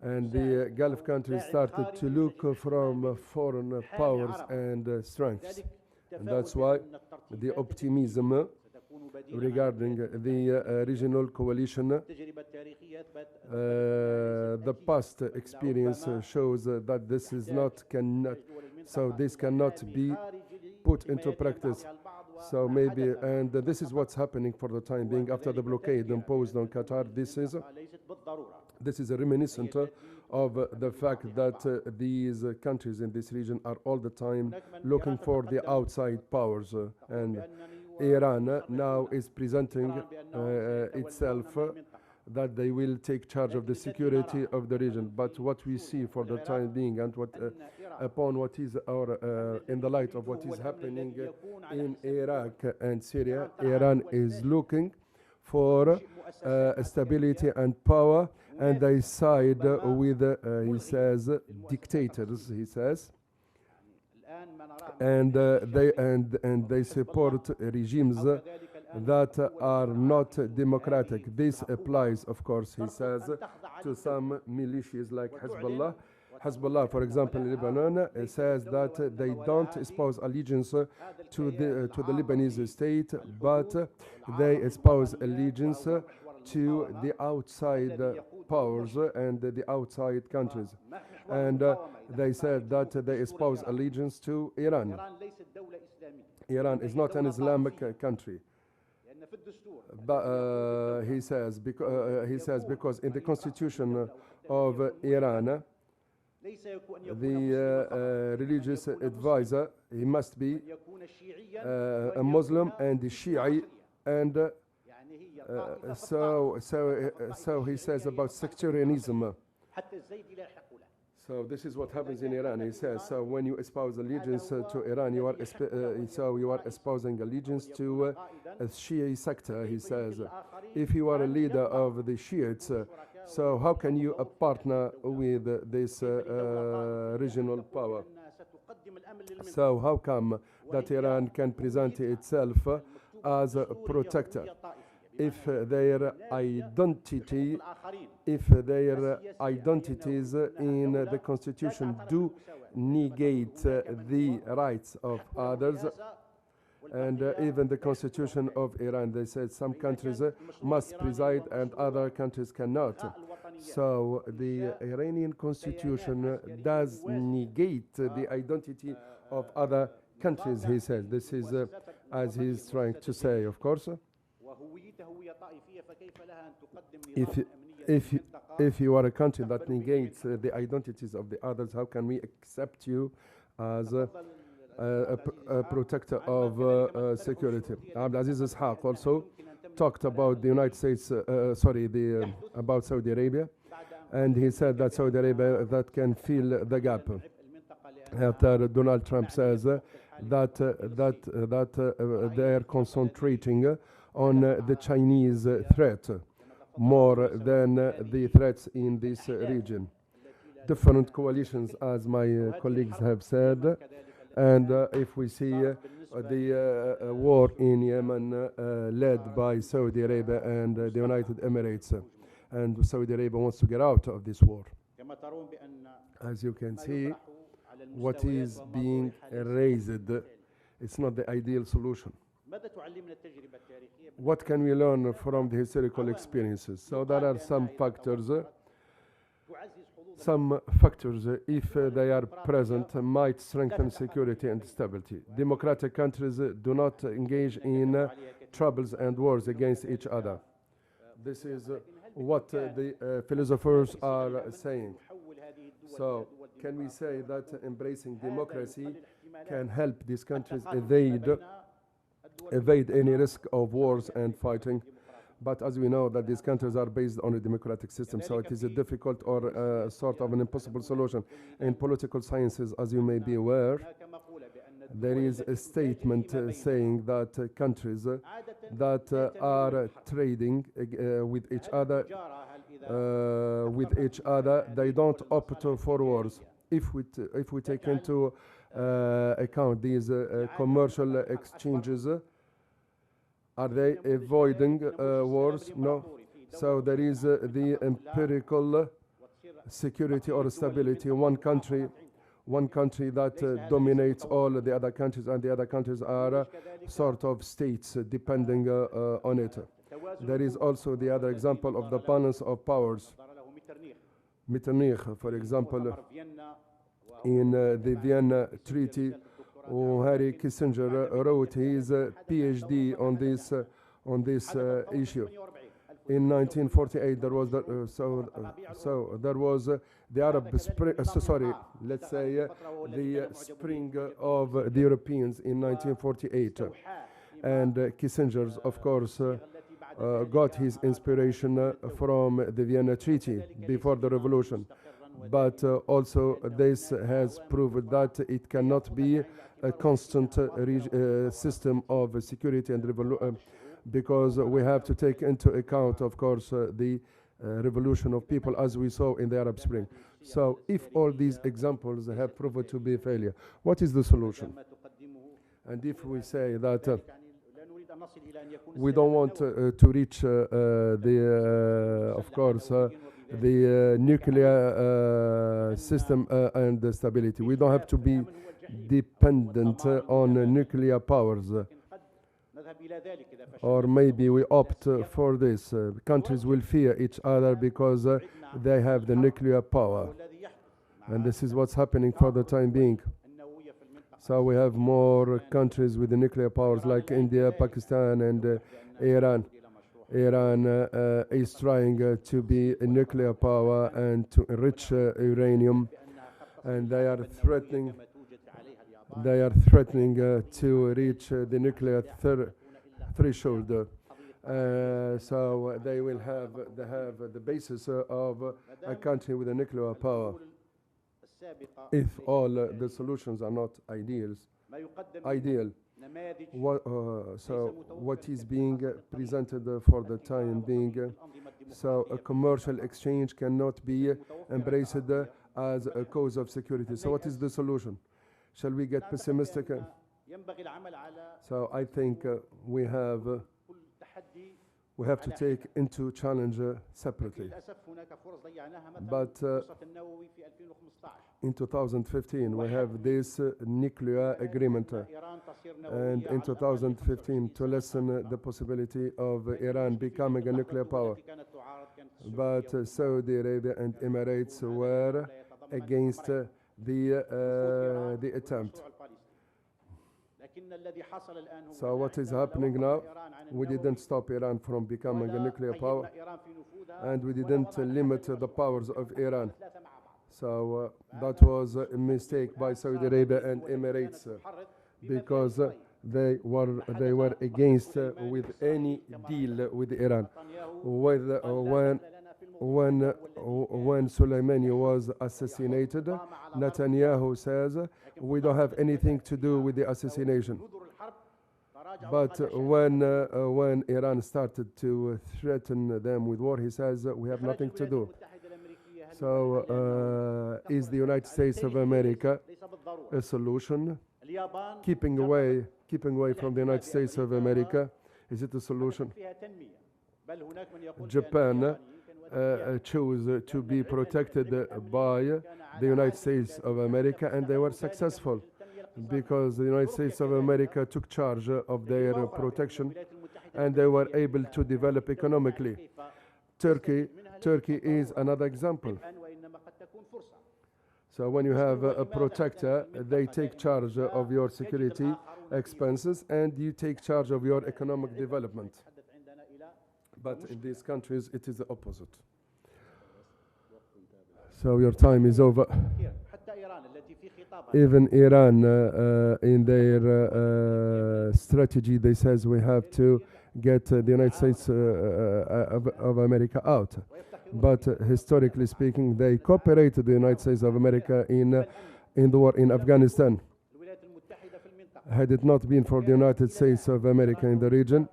And the Gulf countries started to look from foreign powers and strengths. And that's why the optimism regarding the regional coalition, the past experience shows that this is this cannot be put into practice. So maybe, and this is what's happening for the time being after the blockade imposed on Qatar. This is a reminiscent of the fact that these countries in this region are all the time looking for the outside powers, and Iran now is presenting itself that they will take charge of the security of the region. But what we see for the time being, and upon what is in the light of what is happening in Iraq and Syria, Iran is looking for stability and power, and they side with, he says, dictators, he says, and they support regimes that are not democratic. This applies, of course, he says, to some militias like Hezbollah. Hezbollah, for example, in Lebanon, says that they don't espouse allegiance to the Lebanese state, but they espouse allegiance to the outside powers and the outside countries. And they said that they espouse allegiance to Iran. Iran is not an Islamic country. But he says because in the constitution of Iran, the religious advisor, he must be a Muslim and a Shi'i, and so he says about sectarianism. So this is what happens in Iran. He says, so when you espouse allegiance to Iran, you are espousing allegiance to a Shia sector, he says. If you are a leader of the Shiites, so how can you partner with this regional power? So how come that Iran can present itself as a protector? If their identities in the constitution do negate the rights of others, and even the constitution of Iran, they said some countries must preside and other countries cannot. So the Iranian constitution does negate the identity of other countries, he says. This is as he's trying to say, of course. If you are a country that negates the identities of the others, how can we accept you as a protector of security? Abdulaziz Ishaq also talked about the United States, about Saudi Arabia, and he said that Saudi Arabia that can fill the gap. After Donald Trump says that they are concentrating on the Chinese threat more than the threats in this region. Different coalitions, as my colleagues have said, and if we see the war in Yemen led by Saudi Arabia and the United Emirates, and Saudi Arabia wants to get out of this war. As you can see, what is being raised, it's not the ideal solution. What can we learn from the historical experiences? So there are some factors, if they are present, might strengthen security and stability. Democratic countries do not engage in troubles and wars against each other. This is what the philosophers are saying. So can we say that embracing democracy can help these countries evade any risk of wars and fighting? But as we know that these countries are based on a democratic system, so it is a difficult or sort of an impossible solution. In political sciences, as you may be aware, there is a statement saying that countries that are trading with each other, they don't opt for wars. If we take into account these commercial exchanges, are they avoiding wars? No. So there is the empirical security or stability. One country that dominates all the other countries, and the other countries are sort of states depending on it. There is also the other example of the balance of powers. Metternich, for example, in the Vienna Treaty, Henry Kissinger wrote his PhD on this issue. In 1948, there was there was the Arab Spring. Let's say the spring of the Europeans in 1948, and Kissinger, of course, got his inspiration from the Vienna Treaty before the revolution. But also this has proved that it cannot be a constant system of security and revolution, because we have to take into account, of course, the revolution of people as we saw in the Arab Spring. So if all these examples have proven to be a failure, what is the solution? And if we say that we don't want to reach of course, the nuclear system and the stability, we don't have to be dependent on nuclear powers. Or maybe we opt for this. Countries will fear each other because they have the nuclear power. And this is what's happening for the time being. So we have more countries with the nuclear powers like India, Pakistan, and Iran. Iran is trying to be a nuclear power and to enrich uranium, and they are threatening to reach the nuclear threshold. So they will have the basis of a country with a nuclear power. If all the solutions are not ideal, what is being presented for the time being, so a commercial exchange cannot be embraced as a cause of security. So what is the solution? Shall we get pessimistic? So I think we have to take into challenge separately. But in 2015, we have this nuclear agreement. And in 2015, to lessen the possibility of Iran becoming a nuclear power. But Saudi Arabia and Emirates were against the attempt. So what is happening now? We didn't stop Iran from becoming a nuclear power, and we didn't limit the powers of Iran. So that was a mistake by Saudi Arabia and Emirates, because they were against with any deal with Iran. When Soleimani was assassinated, Netanyahu says, we don't have anything to do with the assassination. But when Iran started to threaten them with war, he says, we have nothing to do. So is the United States of America a solution? Keeping away from the United States of America, is it a solution? Japan chose to be protected by the United States of America, and they were successful because the United States of America took charge of their protection, and they were able to develop economically. Turkey is another example. So when you have a protector, they take charge of your security expenses, and you take charge of your economic development. But in these countries, it is the opposite. So your time is over. Even Iran, in their strategy, they says we have to get the United States of America out. But historically speaking, they cooperated the United States of America in the war in Afghanistan. Had it not been for the United States of America in the region,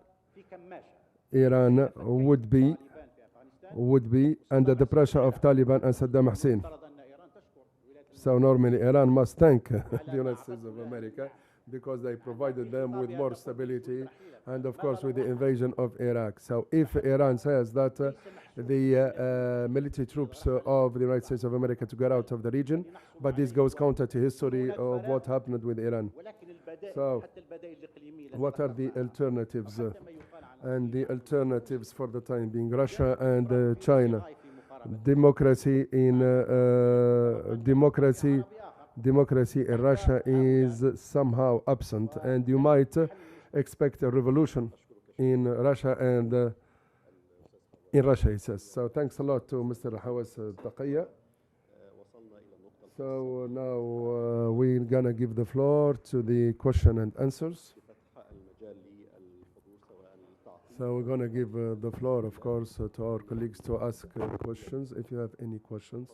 Iran would be under the pressure of Taliban and Saddam Hussein. So normally Iran must thank the United States of America because they provided them with more stability and of course with the invasion of Iraq. So if Iran says that the military troops of the United States of America to get out of the region, but this goes counter to history of what happened with Iran. So what are the alternatives? And the alternatives for the time being, Russia and China. Democracy in Russia is somehow absent, and you might expect a revolution in Russia and in Russia, he says. So thanks a lot to Mr. Hawas Taqiyya. So now we're gonna give the floor to the question and answers. So we're going to give the floor, of course, to our colleagues to ask questions, if you have any questions.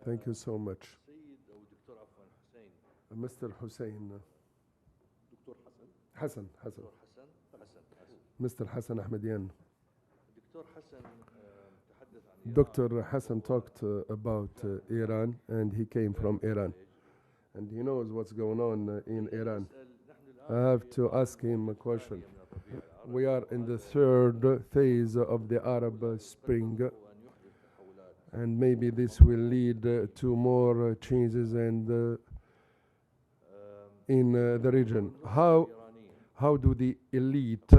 Thank you so much. Mr. Hussein. Hassan. Mr. Hassan Ahmedian. Dr. Hassan talked about Iran, and he came from Iran. And he knows what's going on in Iran. I have to ask him a question. We are in the third phase of the Arab Spring, and maybe this will lead to more changes and in the region. How do the elite,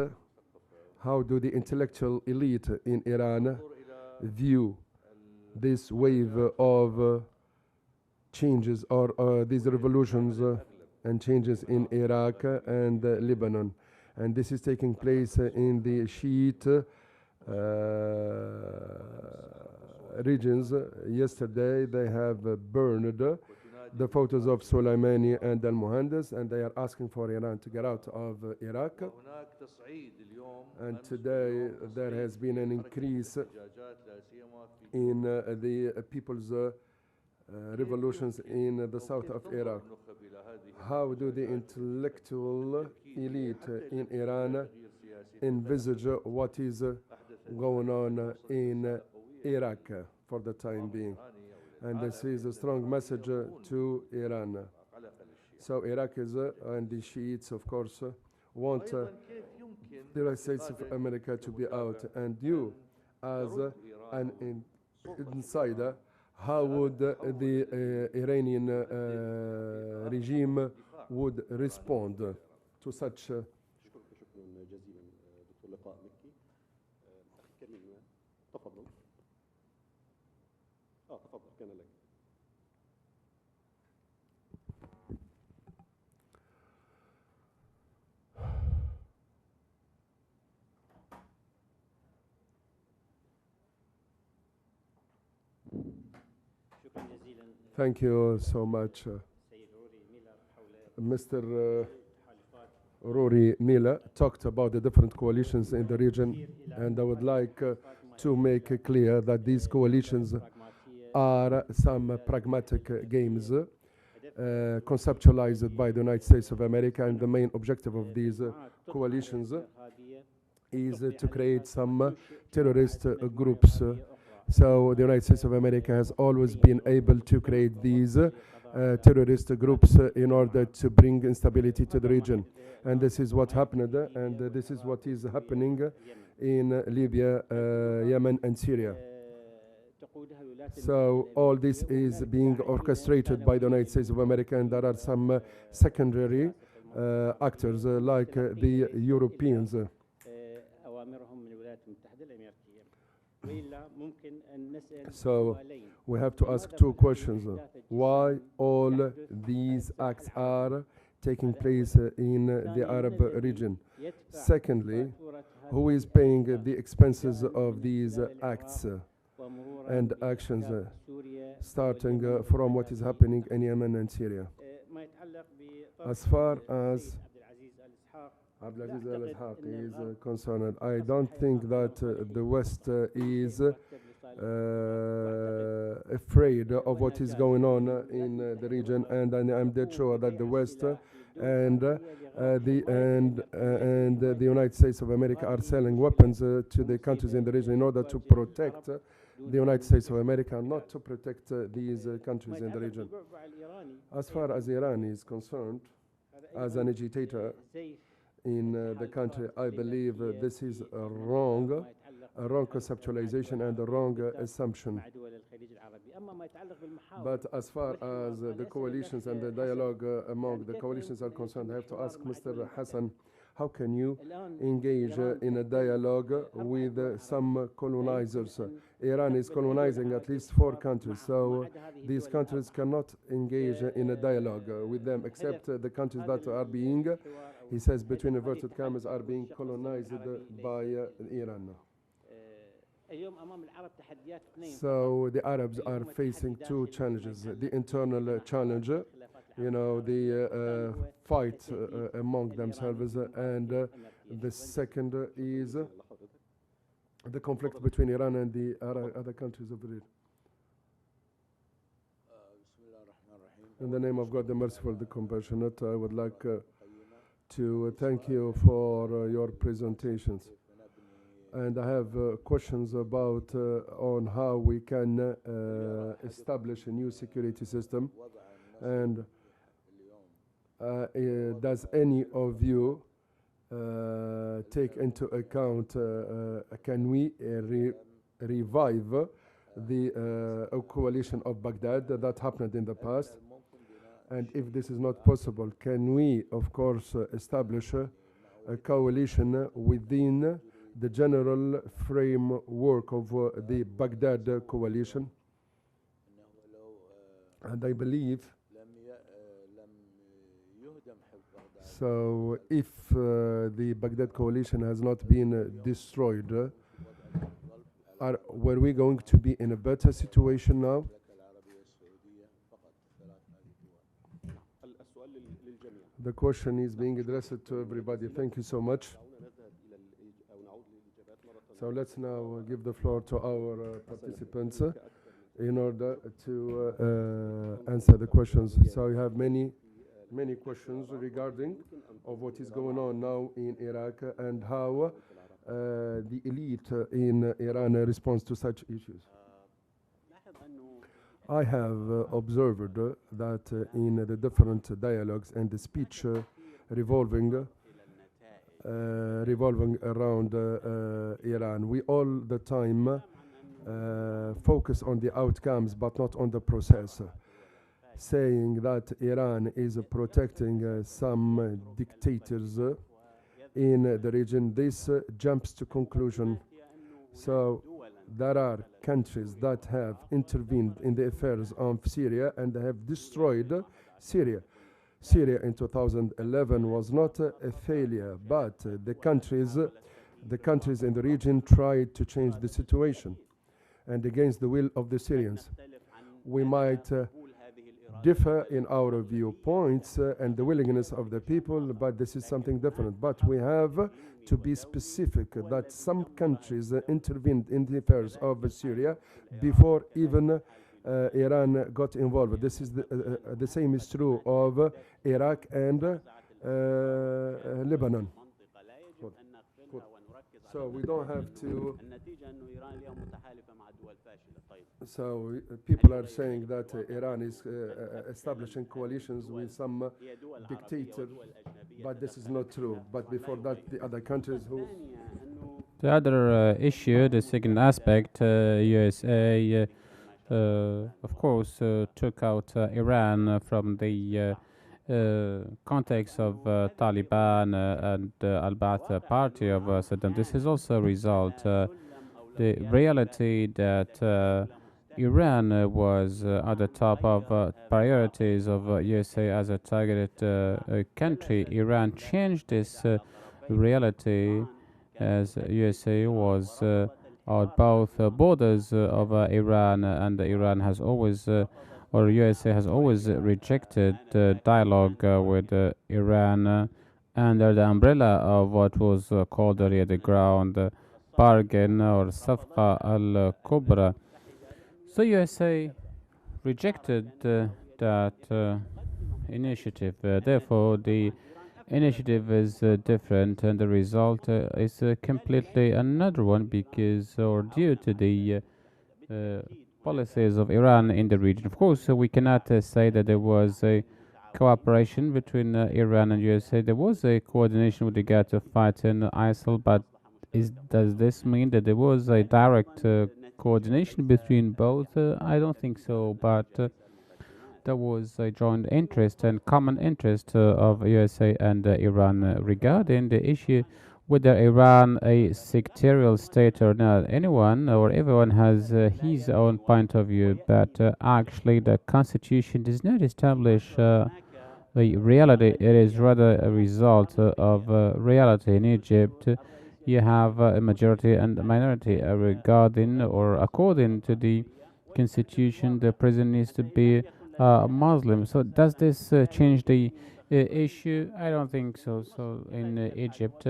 how do the intellectual elite in Iran view this wave of changes or these revolutions and changes in Iraq and Lebanon? And this is taking place in the Shiite regions. Yesterday they have burned the photos of Soleimani and al-Muhandis, and they are asking for Iran to get out of Iraq. And today there has been an increase in the people's revolutions in the south of Iraq. How do the intellectual elite in Iran envisage what is going on in Iraq for the time being? And this is a strong message to Iran. So Iraq is, and the Shiites, of course, want the United States of America to be out. And you, as an insider, how would the Iranian regime would respond to such Thank you so much, Mr. Rory Miller talked about the different coalitions in the region, and I would like to make it clear that these coalitions are some pragmatic games conceptualized by the United States of America, and the main objective of these coalitions is to create some terrorist groups. So the United States of America has always been able to create these terrorist groups in order to bring instability to the region. And this is what happened, and this is what is happening in Libya, Yemen, and Syria. So all this is being orchestrated by the United States of America, and there are some secondary actors like the Europeans. So we have to ask two questions. Why all these acts are taking place in the Arab region? Secondly, who is paying the expenses of these acts and actions, starting from what is happening in Yemen and Syria? As far as Abdulaziz al-Ishaq is concerned, I don't think that the West is afraid of what is going on in the region, and I'm dead sure that the West and the United States of America are selling weapons to the countries in the region in order to protect the United States of America, not to protect these countries in the region. As far as Iran is concerned, as an agitator in the country, I believe this is a wrong conceptualization and a wrong assumption. But as far as the coalitions and the dialogue among the coalitions are concerned, I have to ask Mr. Hassan, how can you engage in a dialogue with some colonizers? Iran is colonizing at least 4 countries, so these countries cannot engage in a dialogue with them, except the countries that are being, he says, between inverted commas, are being colonized by Iran. So the Arabs are facing 2 challenges. The internal challenge, the fight among themselves, and the second is the conflict between Iran and the other countries of the region. In the name of God, the merciful, the compassionate, I would like to thank you for your presentations. And I have questions about on how we can establish a new security system. And does any of you take into account, can we revive the coalition of Baghdad that happened in the past? And if this is not possible, can we, of course, establish a coalition within the general framework of the Baghdad coalition? And I believe, so if the Baghdad coalition has not been destroyed, were we going to be in a better situation now? The question is being addressed to everybody. Thank you so much. So let's now give the floor to our participants in order to answer the questions. So you have many questions regarding of what is going on now in Iraq and how the elite in Iran responds to such issues. I have observed that in the different dialogues and the speech revolving around Iran, we all the time focus on the outcomes but not on the process, saying that Iran is protecting some dictators in the region. This jumps to conclusion. So there are countries that have intervened in the affairs of Syria and have destroyed Syria. Syria in 2011 was not a failure, but the countries in the region tried to change the situation, and against the will of the Syrians. We might differ in our viewpoints and the willingness of the people, but this is something different. But we have to be specific that some countries intervened in the affairs of Syria before even Iran got involved. This is the same is true of Iraq and Lebanon. So we don't have to. So people are saying that Iran is establishing coalitions with some dictators, but this is not true. But before that, the other countries who. The other issue, the second aspect, USA, of course, took out Iran from the context of Taliban and Al-Ba'ath party of Saddam. This is also a result. The reality that Iran was at the top of priorities of USA as a targeted country. Iran changed this reality as USA was on both borders of Iran, and Iran has always, or USA has always rejected dialogue with Iran under the umbrella of what was called earlier the ground bargain or Safqa al-Kubra. So USA rejected that initiative. Therefore, the initiative is different, and the result is completely another one because, or due to the policies of Iran in the region. Of course, we cannot say that there was a cooperation between Iran and USA. There was a coordination with regard to fighting ISIL, but does this mean that there was a direct coordination between both? I don't think so, but there was a joint interest and common interest of USA and Iran regarding the issue whether Iran a sectarial state or not. Anyone or everyone has his own point of view, but actually the constitution does not establish a reality. It is rather a result of reality. In Egypt, you have a majority and a minority regarding or according to the constitution. The president needs to be Muslim. So does this change the issue? I don't think so. So in Egypt,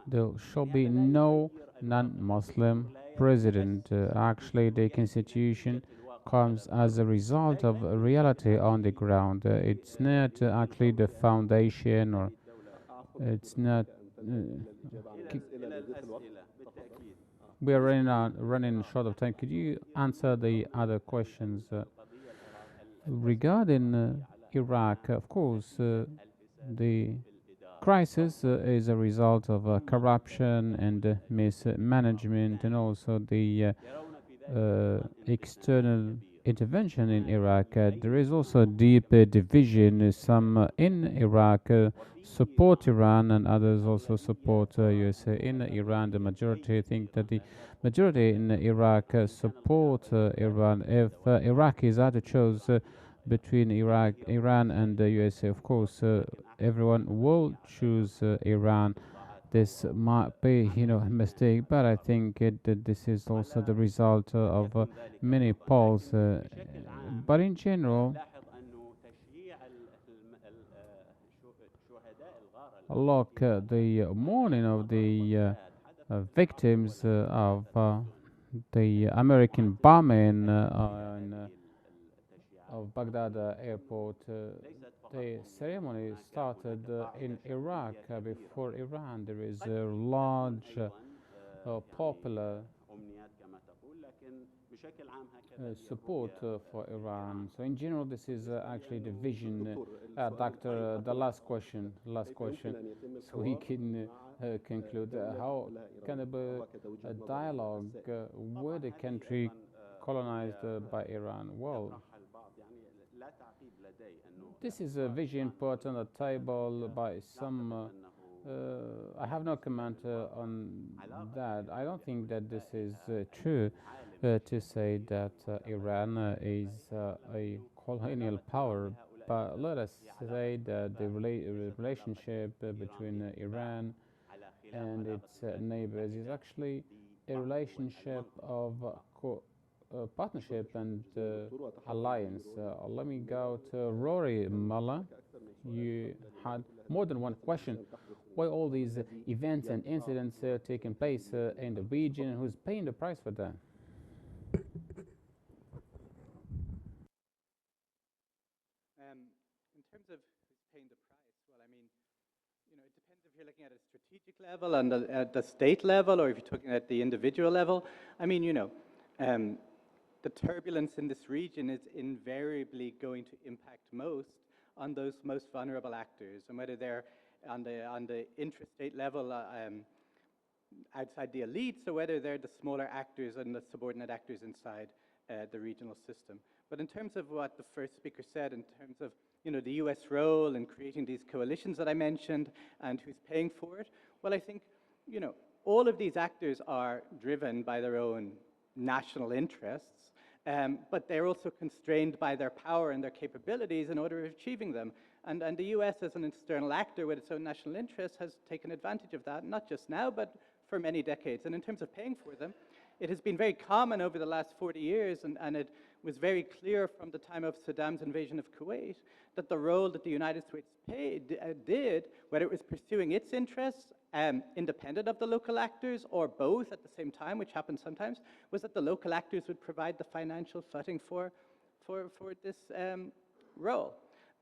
there shall be no non-Muslim president. Actually, the constitution comes as a result of reality on the ground. It's not actually the foundation, or it's not. We are running short of time. Could you answer the other questions regarding Iraq? Of course, the crisis is a result of corruption and mismanagement, and also the external intervention in Iraq. There is also deep division. Some in Iraq support Iran, and others also support USA. In Iran, the majority think that the majority in Iraq support Iran. If Iraqis had to choose between Iran, and the USA, of course, everyone will choose Iran. This might be, a mistake, but I think that this is also the result of many polls. But in general, look, the mourning of the victims of the American bombing of Baghdad airport. The ceremony started in Iraq before Iran. There is a large popular support for Iran. So in general, this is actually the vision. Doctor, the last question, so we can conclude. How can there be a dialogue with a country colonized by Iran? Well, this is a vision put on the table by some. I have no comment on that. I don't think that this is true to say that Iran is a colonial power. But let us say that the relationship between Iran and its neighbors is actually a relationship of partnership and alliance. Let me go to Rory Mullah. You had more than one question. Why all these events and incidents taking place in the region, and who's paying the price for that? In terms of who's paying the price, well, I mean, it depends if you're looking at a strategic level and at the state level, or if you're talking at the individual level. I mean, the turbulence in this region is invariably going to impact most on those most vulnerable actors, and whether they're on the intrastate level outside the elites, or whether they're the smaller actors and the subordinate actors inside the regional system. But in terms of what the first speaker said, in terms of the U.S. role in creating these coalitions that I mentioned, and who's paying for it, well, I think all of these actors are driven by their own national interests, but they're also constrained by their power and their capabilities in order of achieving them. And the U.S. as an external actor with its own national interests has taken advantage of that, not just now, but for many decades. And in terms of paying for them, it has been very common over the last 40 years, and it was very clear from the time of Saddam's invasion of Kuwait that the role that the United States did, whether it was pursuing its interests independent of the local actors, or both at the same time, which happens sometimes, was that the local actors would provide the financial footing for this role.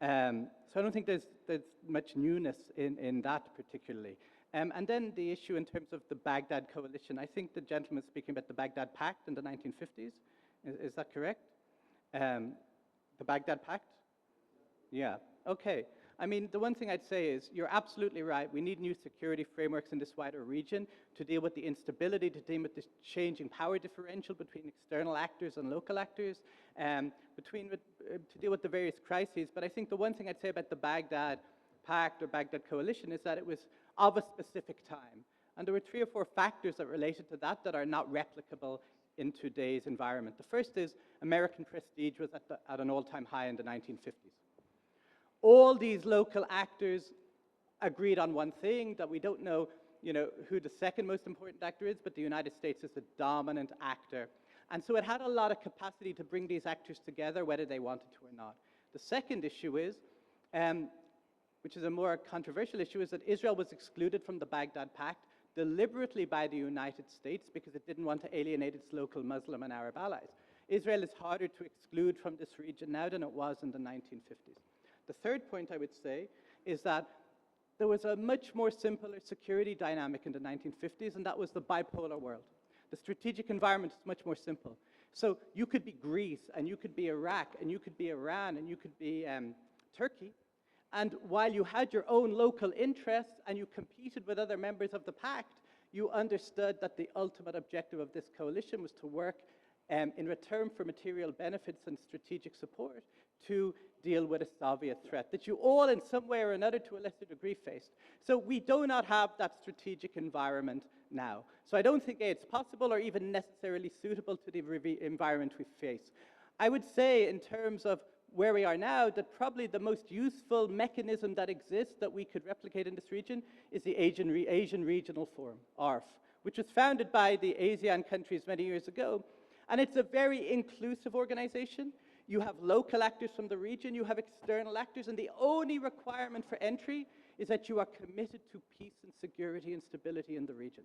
So I don't think there's much newness in that particularly. And then the issue in terms of the Baghdad coalition, I think the gentleman speaking about the Baghdad Pact in the 1950s, is that correct? The Baghdad Pact? Yeah, okay. I mean, the one thing I'd say is you're absolutely right. We need new security frameworks in this wider region to deal with the instability, to deal with this changing power differential between external actors and local actors, to deal with the various crises. But I think the one thing I'd say about the Baghdad Pact or Baghdad Coalition is that it was of a specific time. And there were 3 or 4 factors that related to that that are not replicable in today's environment. The first is American prestige was at an all-time high in the 1950s. All these local actors agreed on one thing, that we don't know, who the second most important actor is, but the United States is the dominant actor. And so it had a lot of capacity to bring these actors together, whether they wanted to or not. The second issue is, which is a more controversial issue, is that Israel was excluded from the Baghdad Pact deliberately by the United States because it didn't want to alienate its local Muslim and Arab allies. Israel is harder to exclude from this region now than it was in the 1950s. The third point I would say is that there was a much more simpler security dynamic in the 1950s, and that was the bipolar world. The strategic environment is much more simple. So you could be Greece, and you could be Iraq, and you could be Iran, and you could be Turkey. And while you had your own local interests and you competed with other members of the pact, you understood that the ultimate objective of this coalition was to work in return for material benefits and strategic support to deal with a Soviet threat that you all in some way or another to a lesser degree faced. So we do not have that strategic environment now. So I don't think it's possible or even necessarily suitable to the environment we face. I would say in terms of where we are now, that probably the most useful mechanism that exists that we could replicate in this region is the Asian Regional Forum, ARF, which was founded by the ASEAN countries many years ago. And it's a very inclusive organization. You have local actors from the region, you have external actors, and the only requirement for entry is that you are committed to peace and security and stability in the region.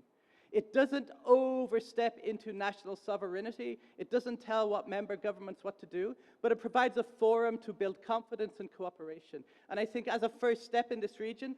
It doesn't overstep into national sovereignty. It doesn't tell what member governments what to do, but it provides a forum to build confidence and cooperation. And I think as a first step in this region,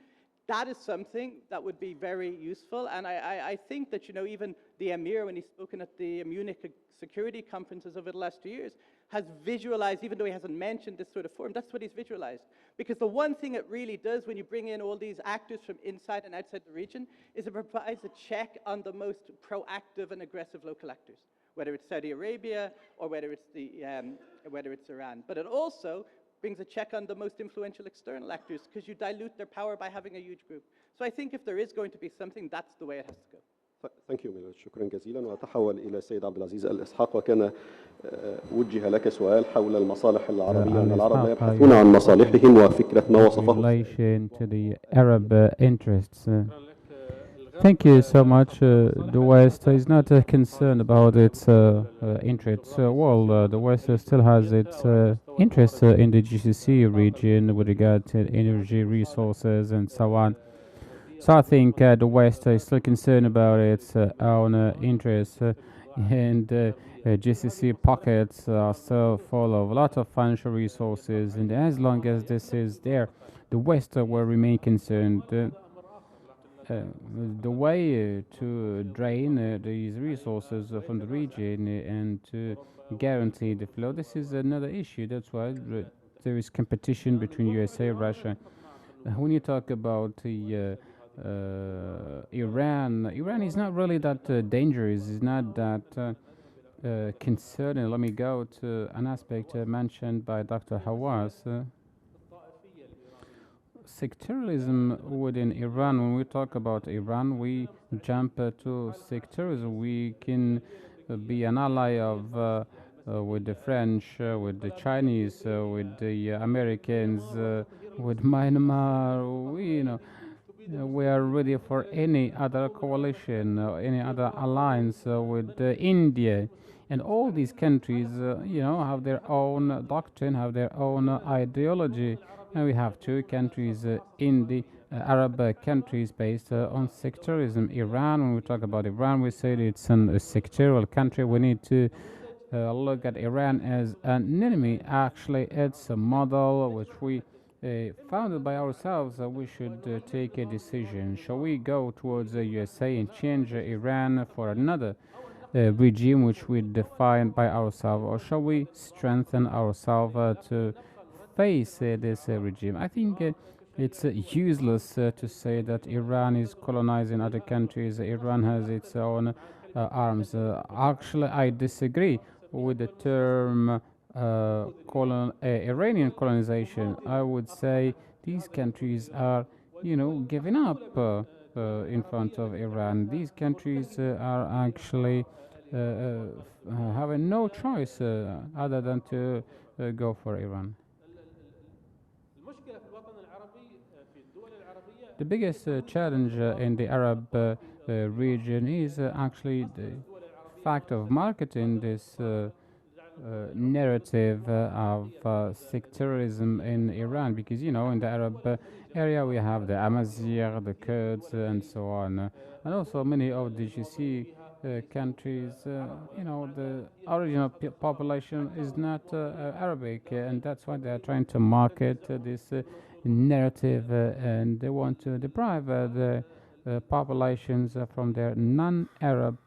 that is something that would be very useful. And I think that, even the Emir, when he's spoken at the Munich security conferences over the last 2 years, has visualized, even though he hasn't mentioned this sort of forum, that's what he's visualized. Because the one thing it really does when you bring in all these actors from inside and outside the region is it provides a check on the most proactive and aggressive local actors, whether it's Saudi Arabia or whether it's Iran. But it also brings a check on the most influential external actors because you dilute their power by having a huge group. So I think if there is going to be something, that's the way it has to go. Thank you ميلاد، شكرا جزيلا. وأتحول إلى السيد عبد العزيز الإسحاق، وكان وجه لك سؤال حول المصالح العربية أن العرب لا يبحثون عن مصالحهم وفكرة ما وصفه relation to the Arab interests. Thank you so much. The West is not concerned about its interests. The West still has its interests in the GCC region with regard to energy resources and so on. So I think the West is still concerned about its own interests, and GCC pockets are still full of a lot of financial resources, and as long as this is there, the West will remain concerned. The way to drain these resources from the region and to guarantee the flow, this is another issue. That's why there is competition between USA and Russia. When you talk about the Iran is not really that dangerous. It's not that concerning. Let me go to an aspect mentioned by Dr. Hawass. Sectarianism within Iran. When we talk about Iran, we jump to sectarianism. We can be an ally of with the French, with the Chinese, with the Americans, with Myanmar. We are ready for any other coalition, any other alliance with India. And all these countries, have their own doctrine, have their own ideology. And we have 2 countries in the Arab countries based on sectarianism. Iran, when we talk about Iran, we say it's a sectarial country. We need to look at Iran as an enemy. Actually, it's a model which we founded by ourselves, we should take a decision. Shall we go towards the USA and change Iran for another regime which we define by ourselves, or shall we strengthen ourselves to face this regime? I think it's useless to say that Iran is colonizing other countries. Iran has its own arms. Actually, I disagree with the term Iranian colonization. I would say these countries are, giving up in front of Iran. These countries are actually having no choice other than to go for Iran. المشكلة في الوطن العربي في الدول العربية The biggest challenge in the Arab region is actually the fact of marketing this narrative of sectarianism in Iran, because in the Arab area we have the Amazigh, the Kurds, and so on, and also many of the GCC countries. The original population is not Arabic, and that's why they are trying to market this narrative, and they want to deprive the populations from their non-Arab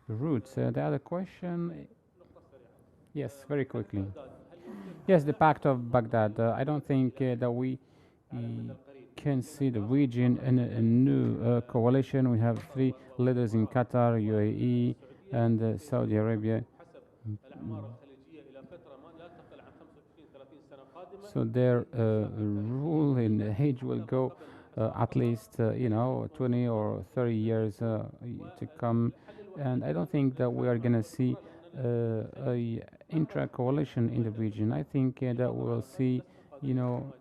roots. The other question. Yes, very quickly. Yes, the Pact of Baghdad. I don't think that we can see the region in a new coalition. We have three leaders in Qatar, UAE, and Saudi Arabia. So their rule in age will go at least 20 or 30 years to come, and I don't think that we are going to see a intra-coalition in the region. I think that we will see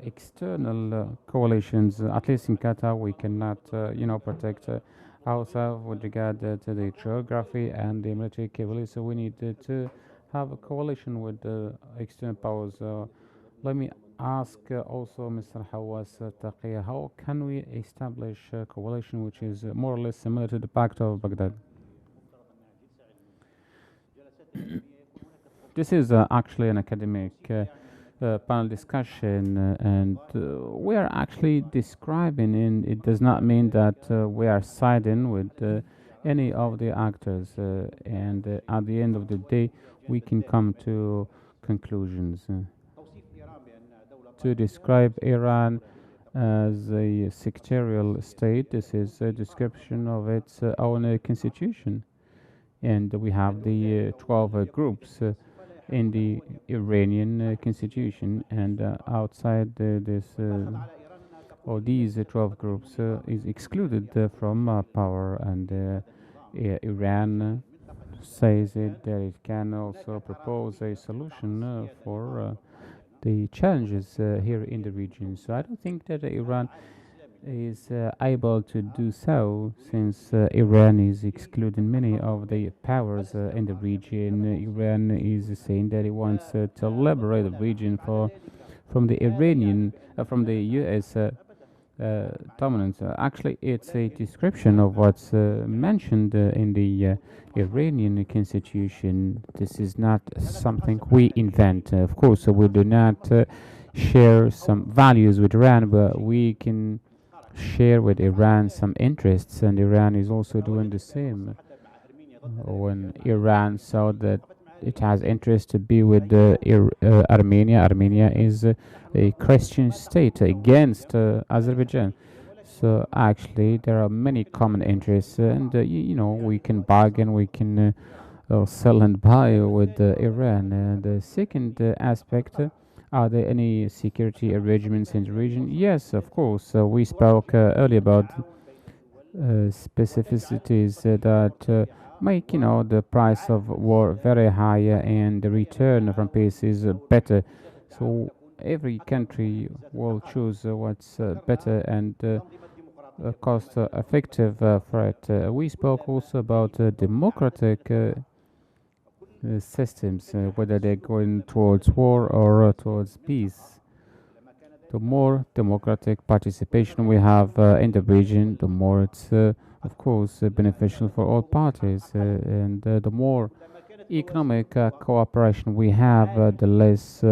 external coalitions. At least in Qatar, we cannot protect ourselves with regard to the geography and the military capability. So we need to have a coalition with external powers. Let me ask also Mr. Hawas Taqiya, how can we establish a coalition which is more or less similar to the Pact of Baghdad? This is actually an academic panel discussion, and we are actually describing, and it does not mean that we are siding with any of the actors, and at the end of the day, we can come to conclusions. To describe Iran as a sectarial state, this is a description of its own constitution. And we have the 12 groups in the Iranian constitution, and outside these 12 groups is excluded from power, and Iran says that it can also propose a solution for the challenges here in the region. So I don't think that Iran is able to do so, since Iran is excluding many of the powers in the region. Iran is saying that it wants to liberate the region from the from the U.S. Dominance. Actually, it's a description of what's mentioned in the Iranian constitution. This is not something we invent. Of course, we do not share some values with Iran, but we can share with Iran some interests, and Iran is also doing the same. When Iran saw that it has interest to be with Armenia. Armenia is a Christian state against Azerbaijan. So actually, there are many common interests, and we can bargain, we can sell and buy with Iran. The second aspect. Are there any security arrangements in the region? Yes, of course. We spoke earlier about specificities that make the price of war very high, and the return from peace is better. So every country will choose what's better and cost effective for it. We spoke also about democratic systems, whether they're going towards war or towards peace. The more democratic participation we have in the region, the more it's, of course, beneficial for all parties. And the more economic cooperation we have, the less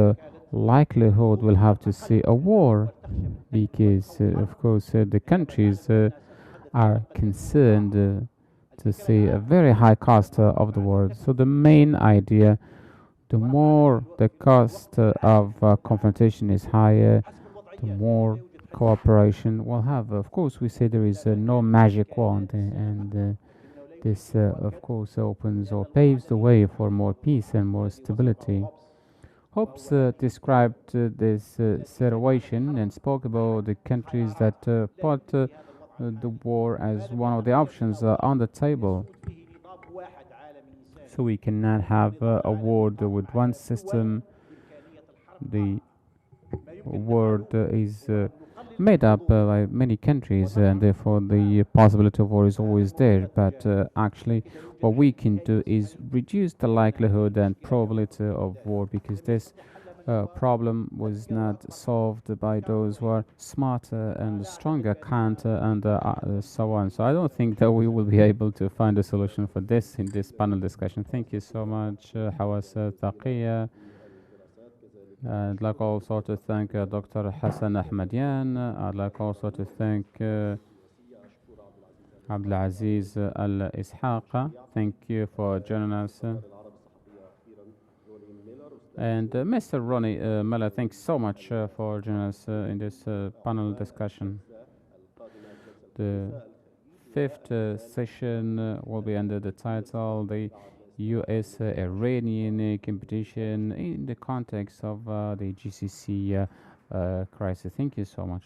likelihood we'll have to see a war because, of course, the countries are concerned to see a very high cost of the war. So the main idea, the more the cost of confrontation is higher, the more cooperation we'll have. Of course, we say there is no magic wand, and this, of course, opens or paves the way for more peace and more stability. Hobbes described this situation and spoke about the countries that put the war as one of the options on the table. So we cannot have a world with one system. The world is made up by many countries, and therefore the possibility of war is always there. But actually, what we can do is reduce the likelihood and probability of war, because this problem was not solved by those who are smarter and stronger, counter and so on. So I don't think that we will be able to find a solution for this in this panel discussion. Thank you so much, Hawas Taqiya. I'd like also to thank Dr. Hassan Ahmadian. I'd like also to thank Abdulaziz Al Ishaqa. Thank you for joining us. And Mr. Ronnie Miller, thanks so much for joining us in this panel discussion. The fifth session will be under the title The U.S. Iranian Competition in the Context of the GCC Crisis. Thank you so much.